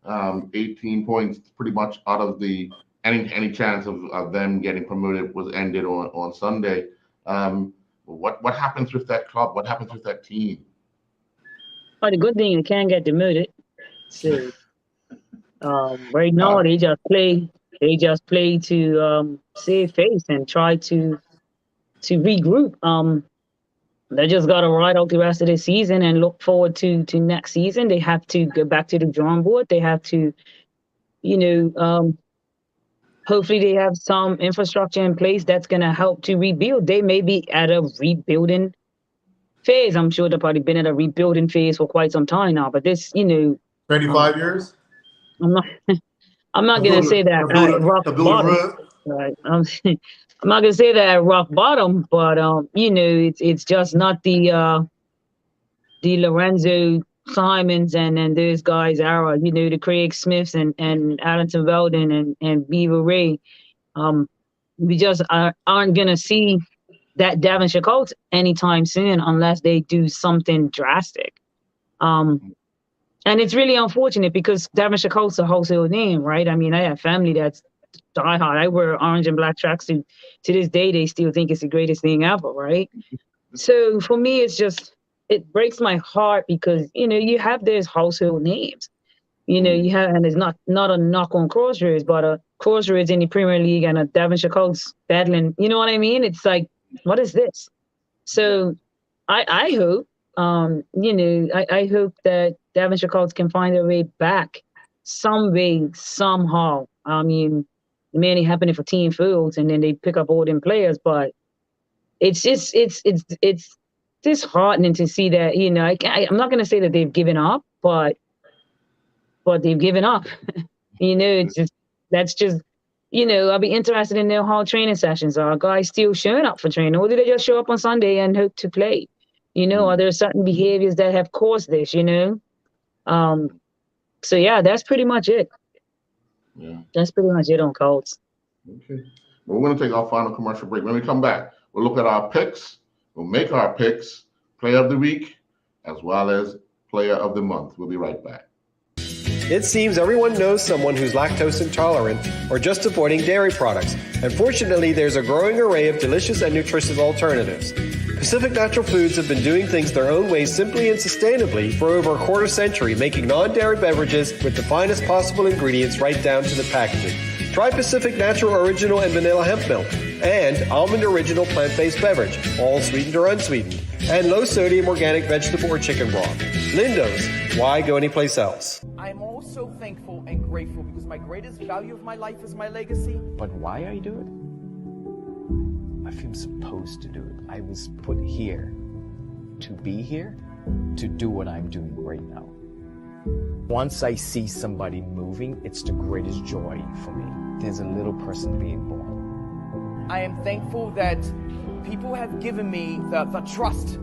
18 points, pretty much out of the any chance of them getting promoted was ended on Sunday. What happens with that club? What happens with that team? Well, the good thing you can't get demoted. So right now they just play to save face and try to regroup. They just got to ride out the rest of the season and look forward to next season. They have to go back to the drawing board. They have to, hopefully they have some infrastructure in place that's going to help to rebuild. They may be at a rebuilding phase. I'm sure they've probably been at a rebuilding phase for quite some time now. But this, 25 years? I'm not going to say that at rock bottom. Right. I'm not going to say that at rock bottom, but it's just not the Lorenzo Simons and those guys era. The Craig Smiths and Allington Weldon and Beaver Ray. We just aren't going to see that Devonshire Colts anytime soon unless they do something drastic. And it's really unfortunate because Devonshire Colts is a household name, right? I mean, I have family that's diehard. I wear orange and black tracksuit. To this day, they still think it's the greatest thing ever, right? So for me, it breaks my heart because, you have those household names. You have, and it's not a knock on Crossroads, but a Crossroads in the Premier League and a Devonshire Colts battling. You know what I mean? It's like, what is this? So I hope, I hope that Devonshire Colts can find their way back some way, somehow. I mean, it may only happen for team fields and then they pick up all them players, but it's disheartening to see that, I'm not going to say that they've given up, but they've given up. I'll be interested in their how training sessions are. Guys still showing up for training, or do they just show up on Sunday and hope to play? Are there certain behaviors that have caused this, So yeah, that's pretty much it. Yeah. That's pretty much it on Colts. Okay. Well, we're going to take our final commercial break. When we come back, we'll look at our picks. We'll make our picks, player of the week, as well as player of the month. We'll be right back. It seems everyone knows someone who's lactose intolerant or just avoiding dairy products. And fortunately, there's a growing array of delicious and nutritious alternatives. Pacific Natural Foods have been doing things their own way simply and sustainably for over a quarter century, making non-dairy beverages with the finest possible ingredients right down to the packaging. Try Pacific Natural Original and Vanilla Hemp Milk and Almond Original Plant-Based Beverage, all sweetened or unsweetened, and low-sodium organic vegetable or chicken broth. Lindo's, why go anyplace else? I'm also thankful and grateful because my greatest value of my life is my legacy. But why I do it? I feel supposed to do it. I was put here to be here, to do what I'm doing right now. Once I see somebody moving, it's the greatest joy for me. There's a little person being born. I am thankful that people have given me the trust,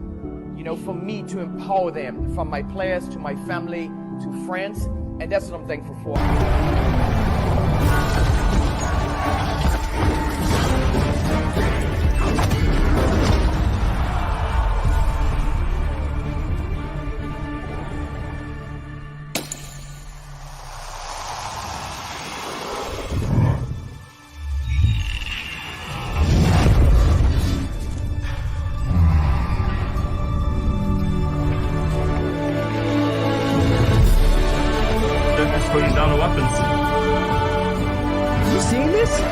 for me to empower them, from my players to my family to friends, and that's what I'm thankful for. Putting down the weapons. You seeing this?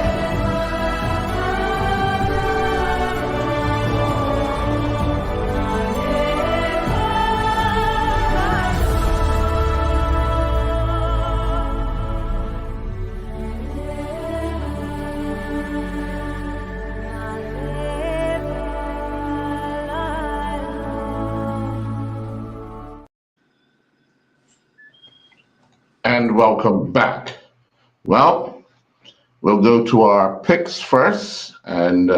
And welcome back. Well, we'll go to our picks first, and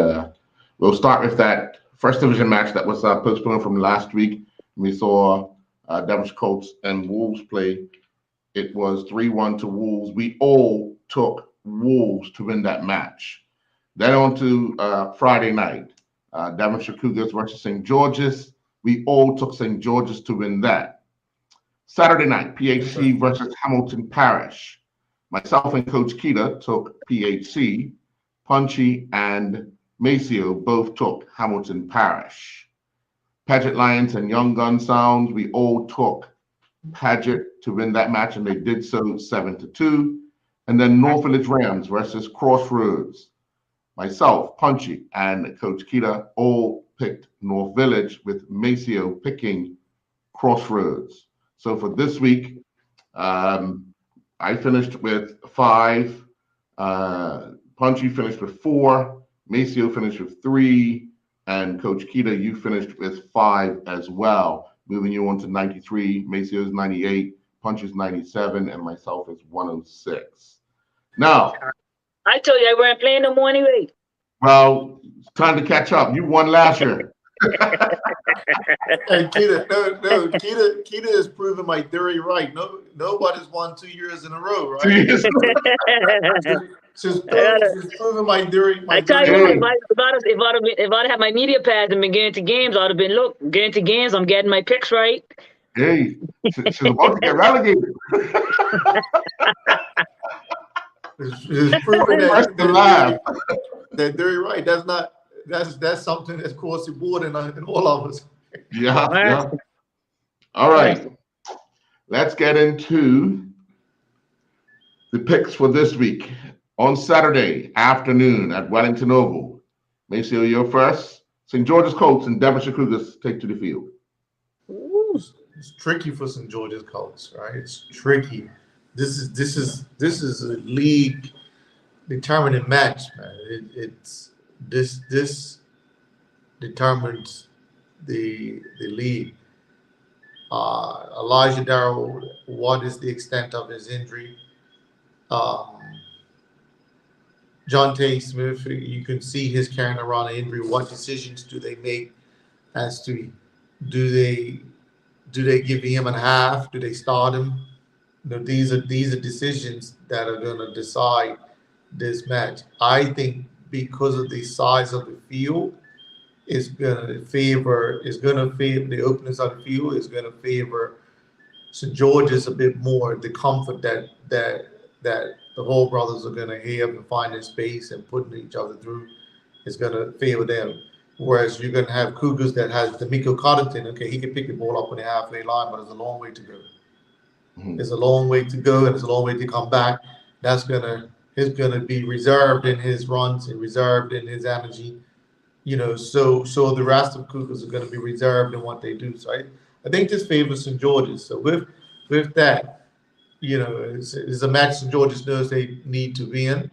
we'll start with that first division match that was postponed from last week. We saw Devonshire Colts and Wolves play. It was 3-1 to Wolves. We all took Wolves to win that match. Then on to Friday night, Devonshire Cougars versus St. George's. We all took St. George's to win that. Saturday night, PHC versus Hamilton Parish. Myself and Coach Keita took PHC. Punchy and Maceo both took Hamilton Parish. Paget Lions and Young Gun Sounds, we all took Paget to win that match, and they did so 7-2. And then North Village Rams versus Crossroads. Myself, Punchy, and Coach Keita all picked North Village, with Maceo picking Crossroads. So for this week, I finished with 5. Punchy finished with 4. Maceo finished with 3. And Coach Keita, you finished with 5 as well. Moving you on to 93. Maceo's 98. Punchy's 97. And myself is 106. Now, I told you I weren't playing no more anyway. well, it's time to catch up. You won last year. And Keita is proving my theory right. Nobody's won 2 years in a row, right? She's proving my theory. I tell you what, if I'd had my media pads and been getting to games, I'd have been, look, getting to games, I'm getting my picks right. Hey, she's about to get relegated. It's proving that they're right. That's something that's across the board in all of us. Yeah. All right. Let's get into the picks for this week. On Saturday afternoon at Wellington Oval, Maceo, you're first. St. George's Colts and Devonshire Cougars take to the field. Ooh, it's tricky for St. George's Colts, right? It's tricky. This is a league determining match, man. This determines the league. Elijah Darrell, what is the extent of his injury? John Tay Smith, you can see his carrying around an injury. What decisions do they make as to do they give him a half? Do they start him? These are decisions that are going to decide this match. I think because of the size of the field, it's going to favor the openness of the field. Is going to favor St. George's a bit more. The comfort that the Hall brothers are going to have and finding space and putting each other through is going to favor them. Whereas you're going to have Cougars that has D'Amico Coddington. Okay, he can pick the ball up on the halfway line, but there's a long way to go. There's a long way to go, and there's a long way to come back. He's going to be reserved in his runs and reserved in his energy. So the rest of Cougars are going to be reserved in what they do. So I think this favors St. George's. So with that, it's a match St. George's knows they need to win.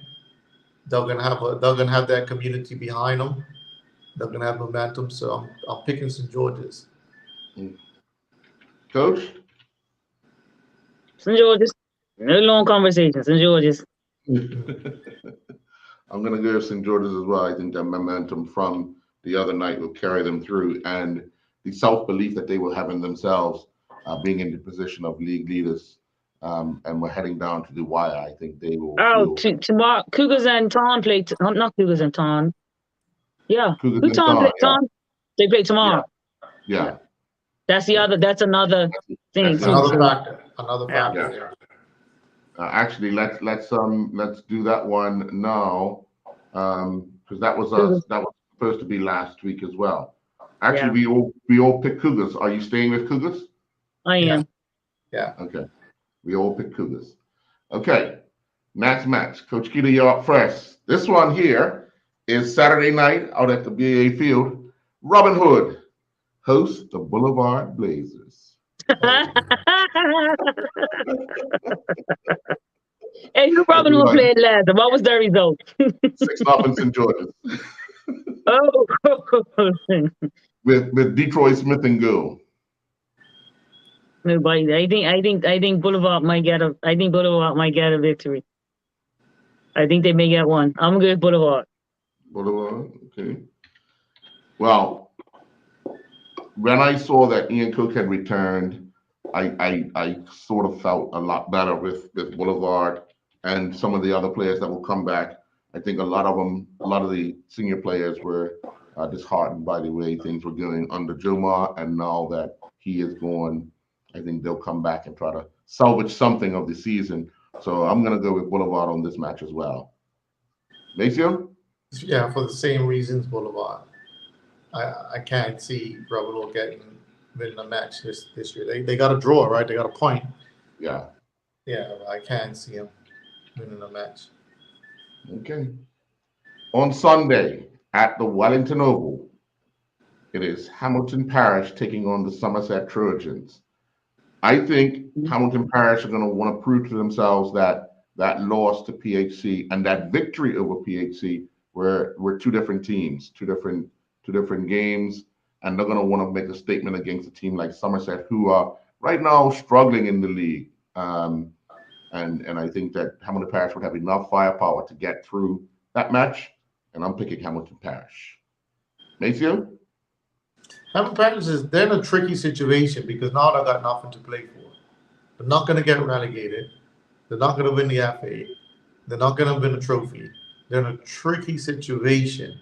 They're gonna have that community behind them. They're gonna have momentum. So I'm picking St. George's. Coach? St. George's. No long conversation. St. George's. I'm gonna go St. George's as well. I think that momentum from the other night will carry them through, and the self-belief that they will have in themselves, being in the position of league leaders. And we're heading down to the wire. I think they will. Tomorrow, Cougars and Taunton play. Not Cougars and Taunton. Yeah, Cougars and Taunton. They play tomorrow. Yeah. That's the other. That's another thing. That's Another factor. Actually, let's do that one now, because that was supposed to be last week as well. Actually, we all picked Cougars. Are you staying with Cougars? I am. Yeah. Okay. We all pick Cougars. Okay, next match. Coach Keita, you're up first. This one here is Saturday night out at the BA Field. Robin Hood hosts the Boulevard Blazers. Hey, who Robin Hood played last? What was their result? 6-0 St. George's. Oh. with Detroit Smith and Go. Nobody. I think Boulevard might get a victory. I think they may get one. I'm gonna go with Boulevard. Boulevard, okay. Well, when I saw that Ian Cook had returned, I sort of felt a lot better with Boulevard and some of the other players that will come back. I think a lot of the senior players were disheartened by the way things were going under Jomar, and now that he is gone, I think they'll come back and try to salvage something of the season. So I'm going to go with Boulevard on this match as well. Maceo? Yeah, for the same reasons, Boulevard. I can't see Bravo winning a match this year. They got a draw, right? They got a point. Yeah. Yeah, I can't see them winning a match. Okay. On Sunday at the Wellington Oval, it is Hamilton Parish taking on the Somerset Trojans. I think Hamilton Parish are going to want to prove to themselves that loss to PHC and that victory over PHC were two different teams, two different games, and they're going to want to make a statement against a team like Somerset, who are right now struggling in the league. And I think that Hamilton Parish would have enough firepower to get through that match, and I'm picking Hamilton Parish. Maceo? Hamilton Parish they're in a tricky situation because now they've got nothing to play for. They're not going to get relegated. They're not going to win the FA. They're not going to win a trophy. They're in a tricky situation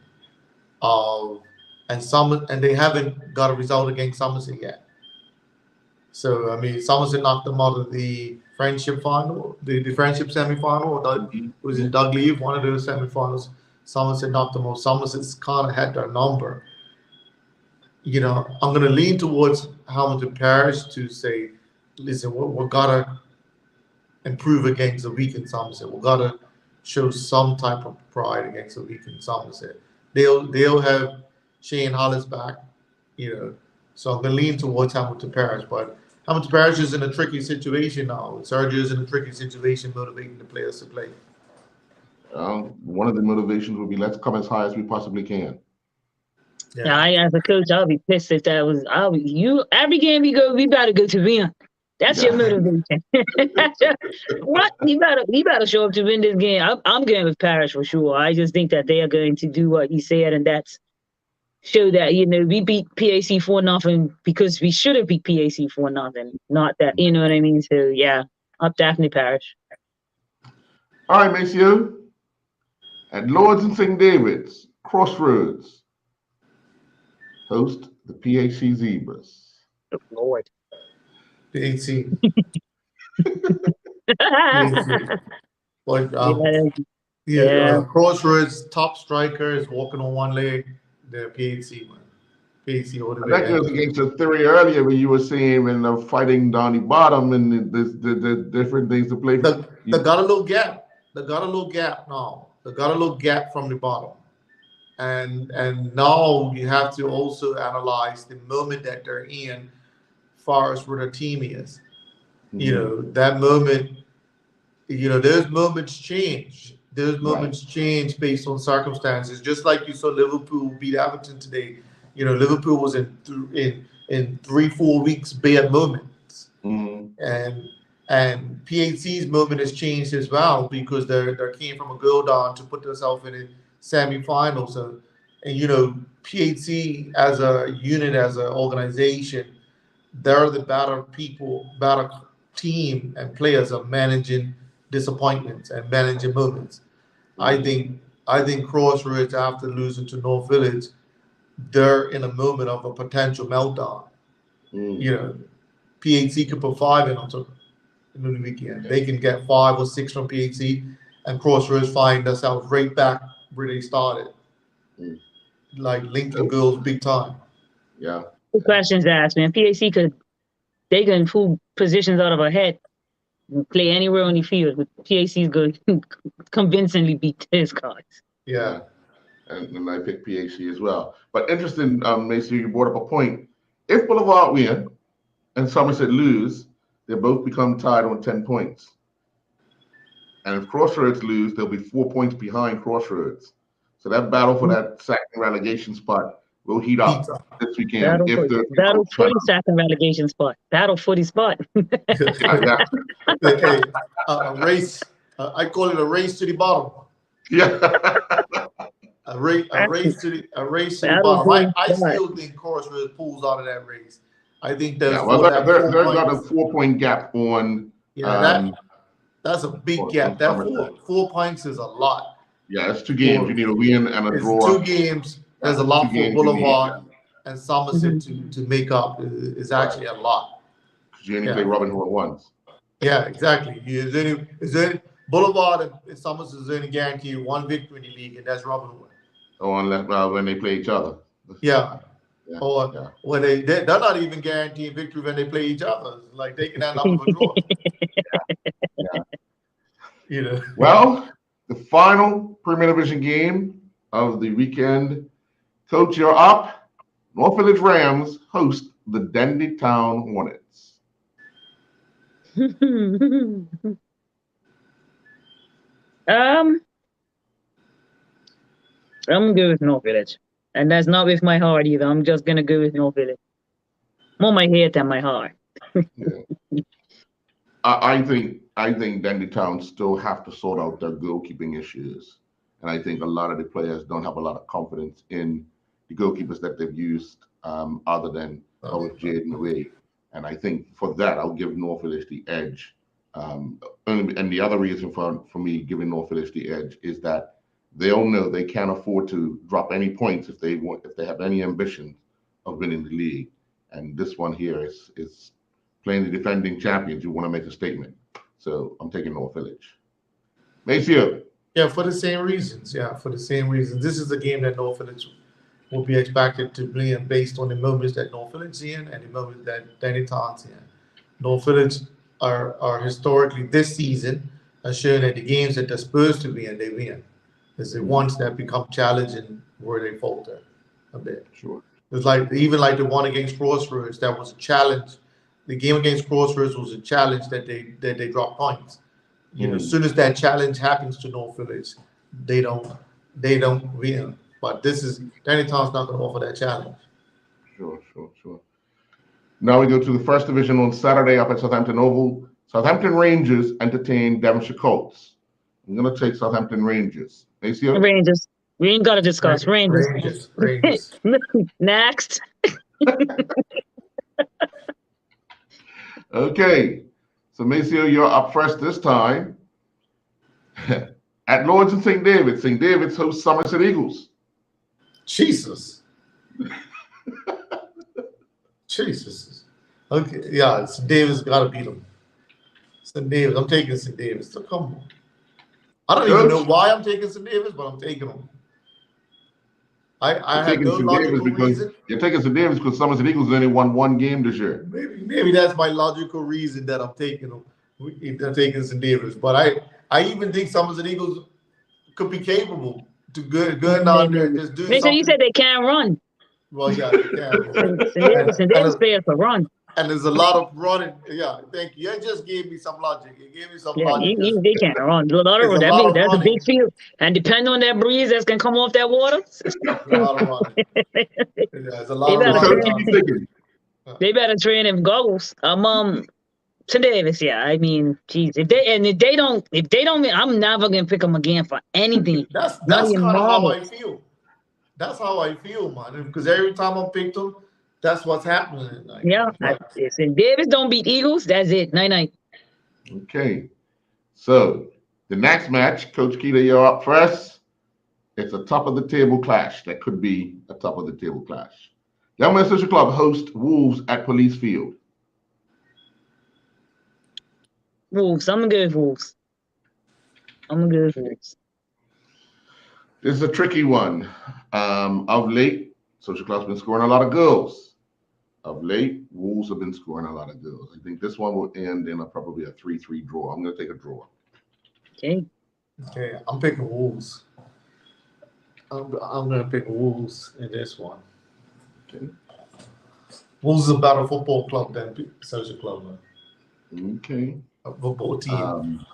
and they haven't got a result against Somerset yet. So I mean, Somerset knocked them out of the friendship final, the friendship semi-final. It was in Doug Leave, one of those semi-finals. Somerset knocked them out. Somerset's kind of had their number. You know, I'm going to lean towards Hamilton Parish to say, listen, we've got to improve against a weakened Somerset. We've got to show some type of pride against a weakened Somerset. They'll have Shane Hollis back, you know. So I'm going to lean towards Hamilton Parish. But Hamilton Parish is in a tricky situation now. Sergio is in a tricky situation motivating the players to play. One of the motivations would be let's come as high as we possibly can. Yeah, I as a coach, I'll be pissed if that was you. Every game we go, we better go to win. That's your motivation. What you better show up to win this game. I'm going with Parish for sure. I just think that they are going to do what you said, and that's show that we beat PAC 4-0 because we should have beat PAC 4-0, not that you know what I mean. So yeah, I'm definitely Parish. All right, Maceo. At Lords and St. David's, Crossroads host the PAC Zebras. Oh, Lord. PAC. Crossroads top striker is walking on one leg. The PAC one. PAC all the way. That goes against the theory earlier when you were saying when they're fighting down the bottom and the different things to play for. They got a little gap. They got a little gap now. They got a little gap from the bottom. And now you have to also analyze the moment that they're in, far as where their team is. Mm-hmm. You know, that moment, those moments change. Those moments change based on circumstances. Just like you saw Liverpool beat Everton today. Liverpool was in 3-4 weeks bad moments. Mm-hmm. And PAC's moment has changed as well because they came from a goal down to put themselves in a semi-finals. And PAC as a unit, as an organization, they're the better people, better team and players are managing disappointments and managing moments. I think Crossroads, after losing to North Village, they're in a moment of a potential meltdown. PAC could put 5 in on the weekend. They can get 5 or 6 from PAC, and Crossroads find themselves right back where they started. Like Lincoln girls big time. Yeah. Good questions asked, man. PAC they can pull positions out of our head and play anywhere on the field. But PAC's going to convincingly beat his guys. Yeah. And I picked PAC as well. But interesting, Macy, you brought up a point. If Boulevard win and Somerset lose, they both become tied on 10 points. And if Crossroads lose, they'll be 4 points behind Crossroads. So that battle for that second relegation spot will heat up this weekend. Battle for the second relegation spot. Battle for the spot. A race. I call it a race to the bottom. Yeah. A race to the bottom. I still think Crossroads pulls out of that race. I think they've got a 4-point gap on. Yeah, that's a big gap. That 4 points is a lot. Yeah, it's 2 games. You need a win and a draw. 2 games. There's a lot for Boulevard and Somerset to make up. Is actually a lot. You only Yeah. play Robin Hood once. Yeah, exactly. Is there Boulevard and Summers is only guaranteed one victory in the league, and that's Robin Hood. Oh, unless when they play each other. Yeah. Yeah, Or yeah. when they're not even guaranteed victory when they play each other. Like they can end up with a draw. Yeah. You know. Well, the final Premier Division game of the weekend. Coach, you're up. North Village Rams host the Dendy Town Hornets. I'm good with North Village. And that's not with my heart either. I'm just gonna go with North Village. More my head than my heart. Yeah. I think Dendy Town still have to sort out their goalkeeping issues. And I think a lot of the players don't have a lot of confidence in the goalkeepers that they've used other than with Jaden Wade. And I think for that, I'll give North Village the edge. And the other reason for me giving North Village the edge is that they all know they can't afford to drop any points if they have any ambition of winning the league. And this one here is playing the defending champions. You want to make a statement. So I'm taking North Village. Maceo. Yeah, for the same reasons. This is a game that North Village will be expected to play based on the moments that North Village is in and the moments that Dendy Town's in. North Village are historically this season are showing that the games that they're supposed to be in, they win. It's the ones that become challenging where they falter a bit. Sure. It's like even like the one against Crossroads, that was a challenge. The game against Crossroads was a challenge that they dropped points. You know, as soon as that challenge happens to North Village, they don't win. But Dendy Town's not going to offer that challenge. Sure. Now we go to the first division on Saturday up at Southampton Oval. Southampton Rangers entertain Devonshire Colts. I'm going to take Southampton Rangers. Maceo? Rangers. We ain't got to discuss Rangers. Next. Okay. So Maceo, you're up first this time. At Lords and St. David's. St. David's hosts Somerset Eagles. Jesus. Okay, yeah, St. Davis got to beat them. St. Davis, I'm taking St. Davis. So come on. I don't even know why I'm taking St. Davis, but I'm taking them. I have no logical reason. You're taking St. Davis because Somerset Eagles only won one game this year. Maybe that's my logical reason that I'm taking them. I'm taking St. Davis, but I even think Somerset Eagles could be capable to go down there and just do something. So you said they can't run. Well, yeah, they can. St. Davis players for run. And there's a lot of running. Yeah, thank you. You just gave me some logic. You gave me some logic. They can't run. That's a big field. And depending on that breeze that's going to come off that water. There's a lot of running. There's a lot of running. They better train in goggles. St. Davis, yeah. I mean, geez. If they don't win, I'm never going to pick them again for anything. That's kind of how I feel. That's how I feel, man. Because every time I pick them, that's what's happening. Like, yeah. If Davis don't beat Eagles, that's it. Night. Okay. So the next match, Coach Keita, you're up first. It's a top of the table clash. That could be a top of the table clash. Young Men Social Club host Wolves at Police Field. Wolves. I'm going to go with Wolves. This is a tricky one. Of late, Social Club's been scoring a lot of goals. Of late, Wolves have been scoring a lot of goals. I think this one will end in probably a 3-3 draw. I'm going to take a draw. Okay. I'm picking Wolves. I'm going to pick Wolves in this one. Okay. Wolves is a better football club than Social Club. Okay. A football team.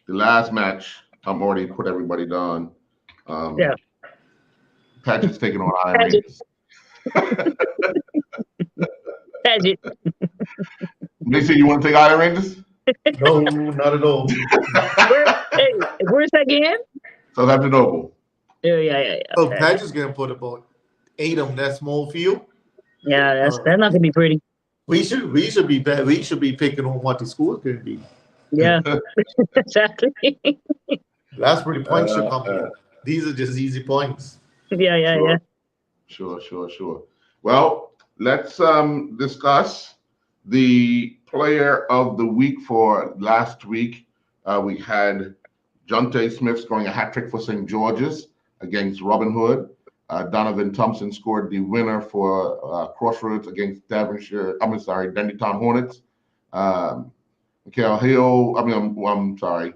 The last match, I'm already put everybody down. Yeah. Paget's taking on Iron Rangers. Paget. Mason, you want to take Iron Rangers? No, not at all. Where's that game? Southampton Oval. Yeah. Oh, Paget's going to put about 8 on that small field. Yeah, that's not going to be pretty. We should be picking on what the score is going to be. Yeah, exactly. That's where the points should come in. These are just easy points. Yeah. Sure. Well, let's discuss The player of the week for last week, we had Jonte Smith scoring a hat trick for St. George's against Robin Hood. Donovan Thompson scored the winner for Crossroads against Dendytown Hornets. Mikael Hill,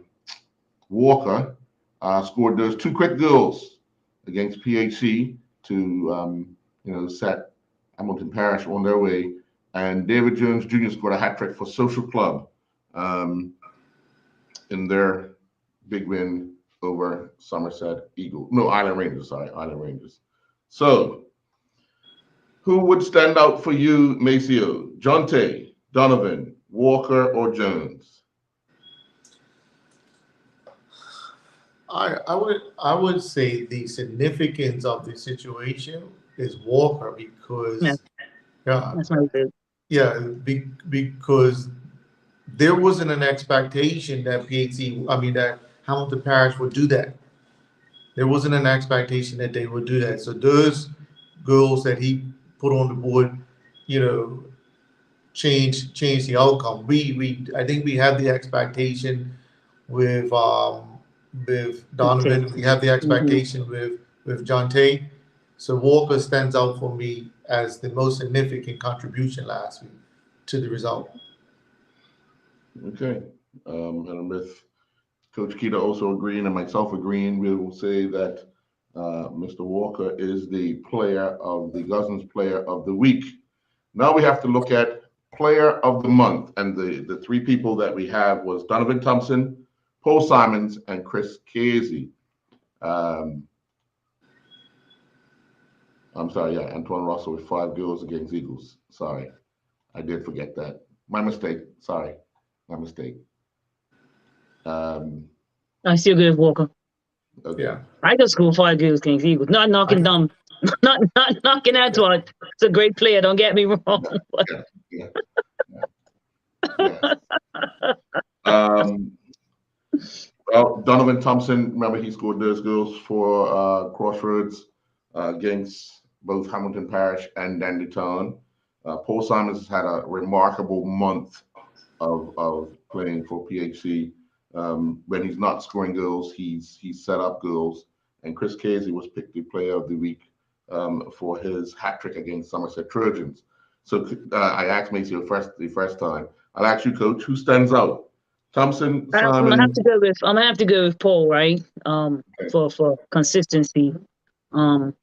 Walker scored those 2 quick goals against PHC to set Hamilton Parish on their way. And David Jones Jr. scored a hat trick for Social Club in their big win over Island Rangers. So, who would stand out for you, Maceo? Jonte, Donovan, Walker, or Jones? I would say the significance of the situation is Walker because That's my favorite. because there wasn't an expectation that that Hamilton Parish would do that. There wasn't an expectation that they would do that. So those goals that he put on the board, change the outcome. I think we have the expectation with Donovan. We have the expectation with Jonte. So Walker stands out for me as the most significant contribution last week to the result. Okay. And with Coach Keita also agreeing and myself agreeing, we will say that Mr. Walker is the Gosnells player of the week. Now we have to look at player of the month. And the 3 people that we have was Donovan Thompson, Paul Simons, and Chris Casey. Antoine Russell with 5 goals against Eagles. Sorry, I did forget that. My mistake. Sorry, my mistake. I still agree with Walker. Okay. Yeah. I just scored 5 goals against Eagles. Not knocking down, not knocking Antoine. It's a great player. Don't get me wrong. Yeah. Well, Donovan Thompson, remember he scored those goals for Crossroads against both Hamilton Parish and Dendytown. Paul Simons has had a remarkable month of playing for PHC. When he's not scoring goals, he's set up goals. And Chris Casey was picked the player of the week for his hat trick against Somerset Trojans. So I asked Macy the first time. I'll ask you, Coach, who stands out? Thompson, Simon. I'm gonna have to go with Paul, right? For consistency. And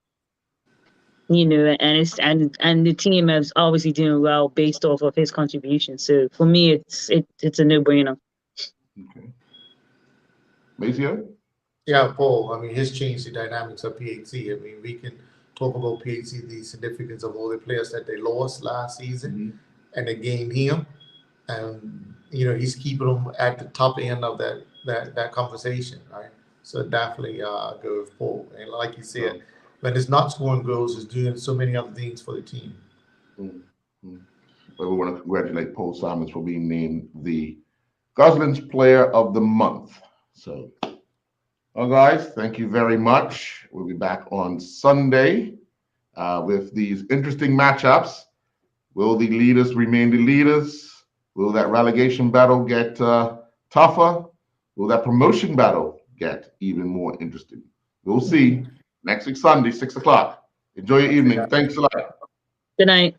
the team is obviously doing well based off of his contribution. So for me, it's a no-brainer. Okay. Maceo? Yeah, Paul. He's changed the dynamics of PHC. We can talk about PHC, the significance of all the players that they lost last season, and they gained him, and he's keeping them at the top end of that conversation, right? So definitely go with Paul. And like you said, when it's not scoring goals, it's doing so many other things for the team. Well, we want to congratulate Paul Simons for being named the Gosnells Player of the Month. So, well, guys, thank you very much. We'll be back on Sunday with these interesting matchups. Will the leaders remain the leaders? Will that relegation battle get tougher? Will that promotion battle get even more interesting? We'll see next week, Sunday, 6 o'clock. Enjoy your evening. Thanks a lot. Good night.